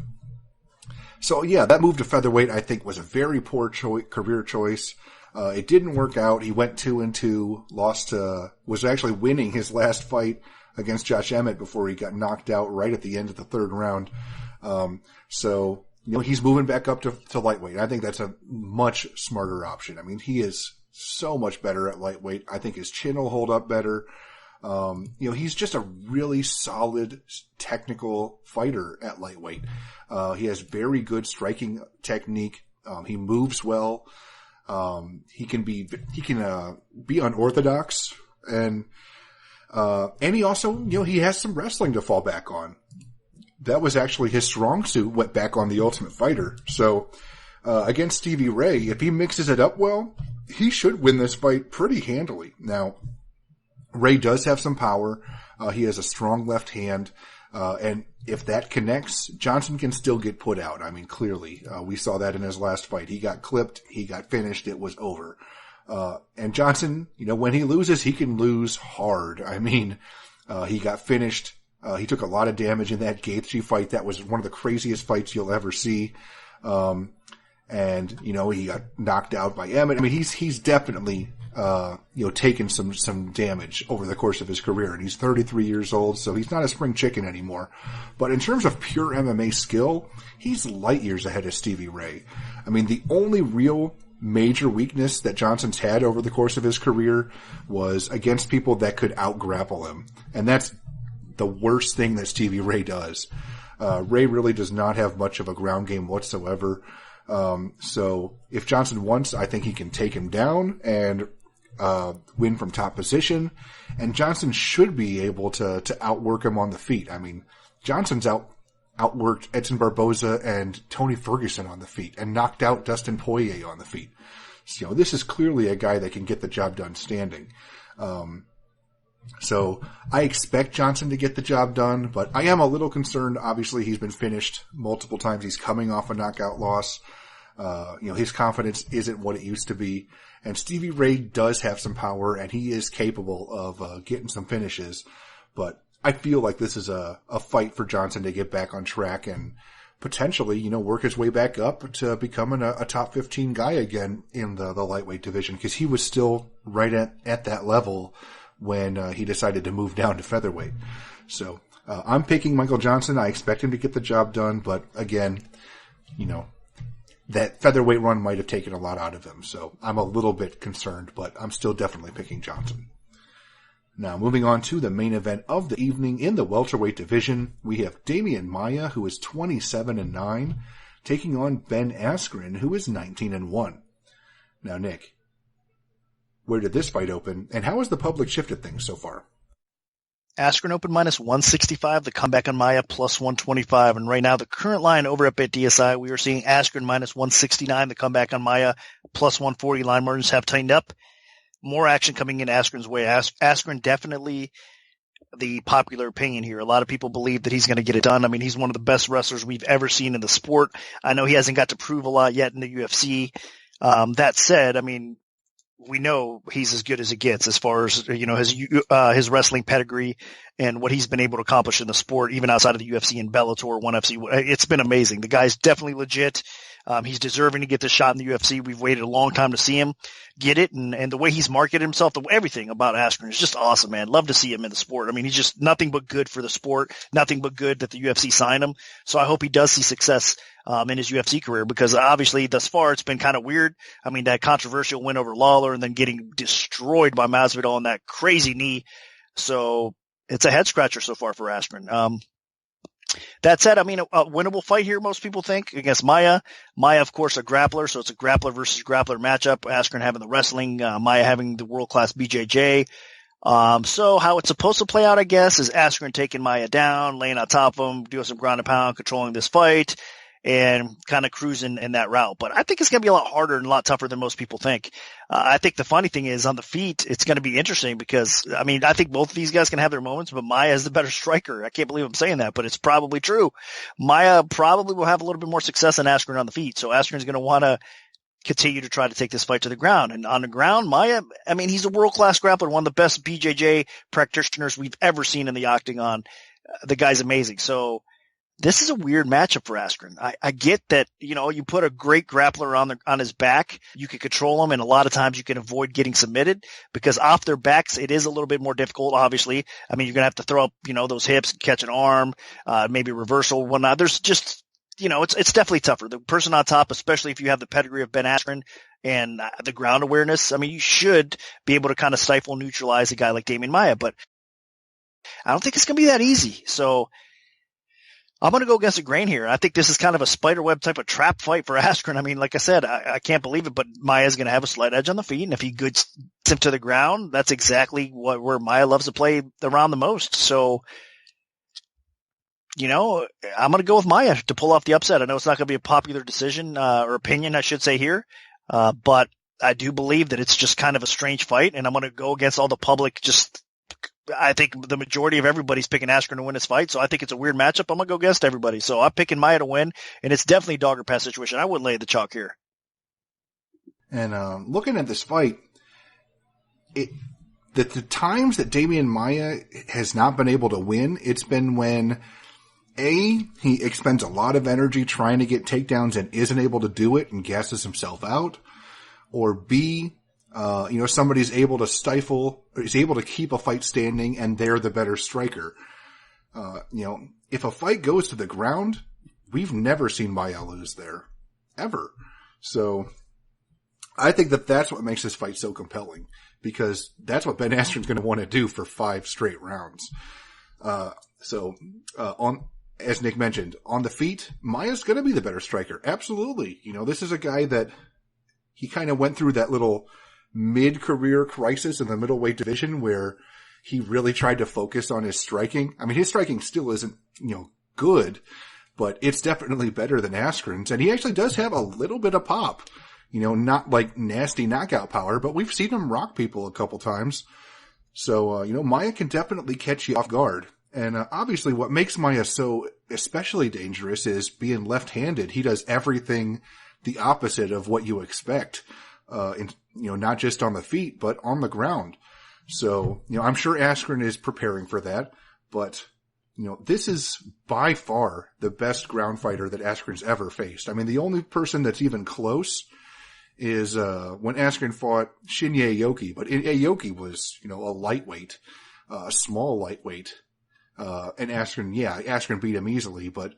so yeah, that move to featherweight, I think, was a very poor career choice. It didn't work out. He went 2-2, was actually winning his last fight against Josh Emmett before he got knocked out right at the end of the third round. So, he's moving back up to lightweight. I think that's a much smarter option. I mean, he is so much better at lightweight. I think his chin will hold up better. He's just a really solid technical fighter at lightweight. He has very good striking technique. He moves well. He can be unorthodox, and he also, he has some wrestling to fall back on. That was actually his strong suit, went back on The Ultimate Fighter. So, against Stevie Ray, if he mixes it up well, he should win this fight pretty handily. Now, Ray does have some power. He has a strong left hand. And if that connects, Johnson can still get put out. I mean, clearly, we saw that in his last fight. He got clipped. He got finished. It was over. And Johnson, when he loses, he can lose hard. I mean, he got finished. He took a lot of damage in that Gaethje fight. That was one of the craziest fights you'll ever see. And, he got knocked out by Emmett. I mean, he's definitely, taken some damage over the course of his career. And he's 33 years old, so he's not a spring chicken anymore. But in terms of pure MMA skill, he's light years ahead of Stevie Ray. I mean, the only real major weakness that Johnson's had over the course of his career was against people that could out-grapple him. And that's the worst thing that Stevie Ray does. Ray really does not have much of a ground game whatsoever. So if Johnson wants, I think he can take him down and win from top position. And Johnson should be able to outwork him on the feet. I mean, Johnson's outworked Edson Barboza and Tony Ferguson on the feet and knocked out Dustin Poirier on the feet. So, this is clearly a guy that can get the job done standing. So I expect Johnson to get the job done, but I am a little concerned. Obviously, he's been finished multiple times. He's coming off a knockout loss. His confidence isn't what it used to be. And Stevie Ray does have some power, and he is capable of getting some finishes. But I feel like this is a fight for Johnson to get back on track and potentially, work his way back up to becoming a top 15 guy again in the lightweight division, because he was still right at that level when he decided to move down to featherweight. So I'm picking Michael Johnson. I expect him to get the job done, but again, that featherweight run might have taken a lot out of him. So I'm a little bit concerned, but I'm still definitely picking Johnson. Now, moving on to the main event of the evening in the welterweight division, we have Damian Maia, who is 27-9, taking on Ben Askren, who is 19-1. Now, Nick, where did this fight open, and how has the public shifted things so far? Askren opened minus 165, the comeback on Maia plus 125. And right now, the current line over at BetDSI, we are seeing Askren minus 169, the comeback on Maia plus 140. Line margins have tightened up. More action coming in Askren's way. Askren definitely the popular opinion here. A lot of people believe that he's going to get it done. I mean, he's one of the best wrestlers we've ever seen in the sport. I know he hasn't got to prove a lot yet in the UFC. That said, I mean, we know he's as good as it gets as far as, his wrestling pedigree and what he's been able to accomplish in the sport, even outside of the UFC and Bellator, ONE FC. It's been amazing. The guy's definitely legit. He's deserving to get the shot in the UFC. We've waited a long time to see him get it. And the way he's marketed himself, everything about Askren is just awesome, man. Love to see him in the sport. I mean, he's just nothing but good for the sport, nothing but good that the UFC signed him. So I hope he does see success in his UFC career, because obviously thus far it's been kind of weird. I mean, that controversial win over Lawler and then getting destroyed by Masvidal on that crazy knee. So it's a head scratcher so far for Askren. That said, I mean, a winnable fight here, most people think, against Maia. Maia, of course, a grappler, so it's a grappler versus grappler matchup. Askren having the wrestling, Maia having the world-class BJJ. So how it's supposed to play out, I guess, is Askren taking Maia down, laying on top of him, doing some ground and pound, controlling this fight, and kind of cruising in that route. But I think it's going to be a lot harder and a lot tougher than most people think. I think the funny thing is on the feet, it's going to be interesting because, I mean, I think both of these guys can have their moments, but Maia is the better striker. I can't believe I'm saying that, but it's probably true. Maia probably will have a little bit more success than Askren on the feet. So Askren's going to want to continue to try to take this fight to the ground. And on the ground, Maia, I mean, he's a world-class grappler, one of the best BJJ practitioners we've ever seen in the octagon. The guy's amazing. So this is a weird matchup for Askren. I get that, you put a great grappler on his back, you can control him, and a lot of times you can avoid getting submitted, because off their backs, it is a little bit more difficult, obviously. I mean, you're going to have to throw up, those hips, catch an arm, maybe reversal, whatnot. There's just, it's definitely tougher. The person on top, especially if you have the pedigree of Ben Askren and the ground awareness, I mean, you should be able to kind of stifle, neutralize a guy like Damian Maia, but I don't think it's going to be that easy. So I'm going to go against the grain here. I think this is kind of a spiderweb type of trap fight for Askren. I mean, like I said, I can't believe it, but Maia's going to have a slight edge on the feet. And if he gets him to the ground, that's exactly where Maia loves to play around the most. So, I'm going to go with Maia to pull off the upset. I know it's not going to be a popular decision, or opinion, I should say here. But I do believe that it's just kind of a strange fight. And I'm going to go against all the public. I think the majority of everybody's picking Askren to win this fight, so I think it's a weird matchup. I'm going to go against everybody. So I'm picking Maia to win, and it's definitely a dog or pass situation. I wouldn't lay the chalk here. And looking at this fight, the times that Damian Maia has not been able to win, it's been when he expends a lot of energy trying to get takedowns and isn't able to do it and gasses himself out, or B, somebody's able to stifle, or is able to keep a fight standing and they're the better striker. If a fight goes to the ground, we've never seen Maia lose there. Ever. So, I think that's what makes this fight so compelling, because that's what Ben Askren's going to want to do for 5 straight rounds. As Nick mentioned, on the feet, Maia's going to be the better striker. Absolutely. This is a guy that he kind of went through that little mid-career crisis in the middleweight division where he really tried to focus on his striking. I mean, his striking still isn't, good, but it's definitely better than Askren's. And he actually does have a little bit of pop. Not like nasty knockout power, but we've seen him rock people a couple times. So, Maia can definitely catch you off guard. And obviously what makes Maia so especially dangerous is being left-handed. He does everything the opposite of what you expect, not just on the feet, but on the ground. So, I'm sure Askren is preparing for that, but, this is by far the best ground fighter that Askren's ever faced. I mean, the only person that's even close is when Askren fought Shinya Aoki, but Aoki was, a lightweight, a small lightweight, and Askren beat him easily, but,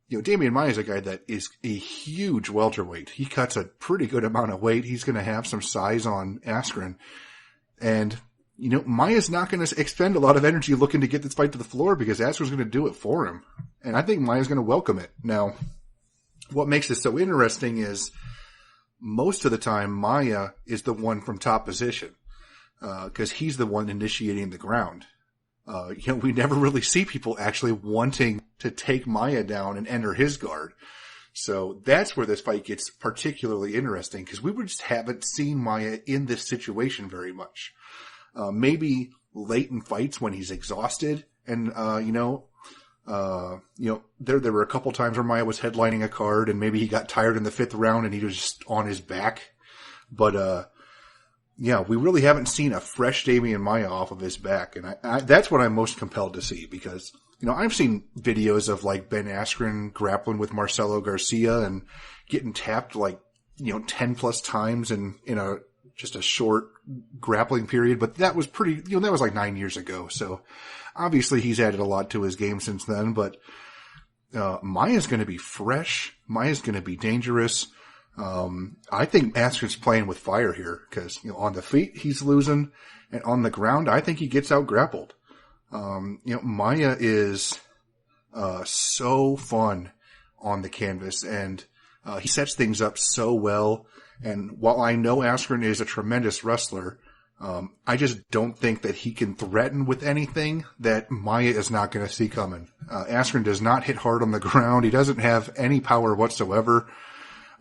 Damian Maia is a guy that is a huge welterweight. He cuts a pretty good amount of weight. He's going to have some size on Askren, and, Maia's not going to expend a lot of energy looking to get this fight to the floor because Askren's going to do it for him, and I think Maia's going to welcome it. Now, what makes this so interesting is, most of the time, Maia is the one from top position, because he's the one initiating the ground. We never really see people actually wanting to take Maia down and enter his guard. So that's where this fight gets particularly interesting, because we just haven't seen Maia in this situation very much. Maybe late in fights when he's exhausted and, there were a couple times where Maia was headlining a card and maybe he got tired in the 5th round and he was just on his back. But, we really haven't seen a fresh Damian Maia off of his back. And that's what I'm most compelled to see, because, I've seen videos of like Ben Askren grappling with Marcelo Garcia and getting tapped 10 plus times in just a short grappling period. But that was that was like 9 years ago. So, obviously, he's added a lot to his game since then, but Maia's going to be fresh. Maia's going to be dangerous. I think Askren's playing with fire here because, on the feet, he's losing, and on the ground, I think he gets out grappled. Maia is so fun on the canvas, and he sets things up so well. And while I know Askren is a tremendous wrestler, I just don't think that he can threaten with anything that Maia is not going to see coming. Askren does not hit hard on the ground. He doesn't have any power whatsoever.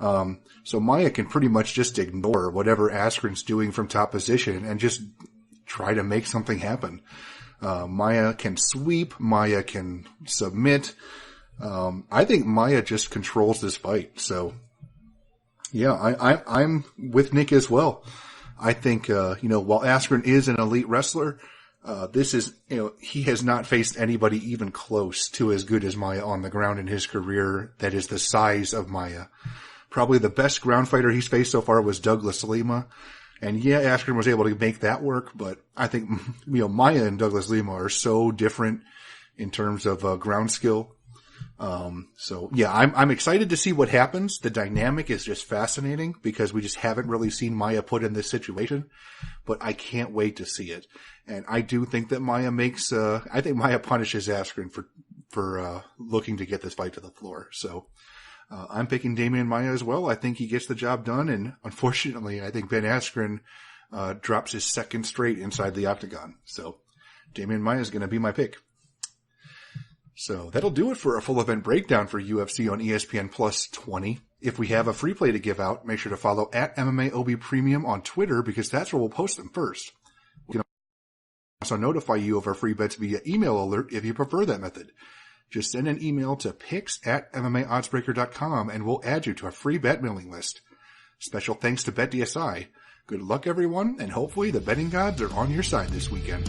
So Maia can pretty much just ignore whatever Askren's doing from top position and just try to make something happen. Maia can sweep. Maia can submit. I think Maia just controls this fight. So, yeah, I'm with Nick as well. I think, while Askren is an elite wrestler, this is, he has not faced anybody even close to as good as Maia on the ground in his career that is the size of Maia. Probably the best ground fighter he's faced so far was Douglas Lima. And yeah, Askren was able to make that work, but I think, Maia and Douglas Lima are so different in terms of ground skill. So yeah, I'm excited to see what happens. The dynamic is just fascinating because we just haven't really seen Maia put in this situation, but I can't wait to see it. And I do think that Maia I think Maia punishes Askren for looking to get this fight to the floor. So, I'm picking Damian Maia as well. I think he gets the job done. And unfortunately, I think Ben Askren, drops his 2nd straight inside the octagon. So Damian Maia is going to be my pick. So that'll do it for a full event breakdown for UFC on ESPN Plus 20. If we have a free play to give out, make sure to follow at MMAOB Premium on Twitter because that's where we'll post them first. We can also notify you of our free bets via email alert if you prefer that method. Just send an email to picks@MMAOddsBreaker.com and we'll add you to our free bet mailing list. Special thanks to BetDSI. Good luck, everyone, and hopefully the betting gods are on your side this weekend.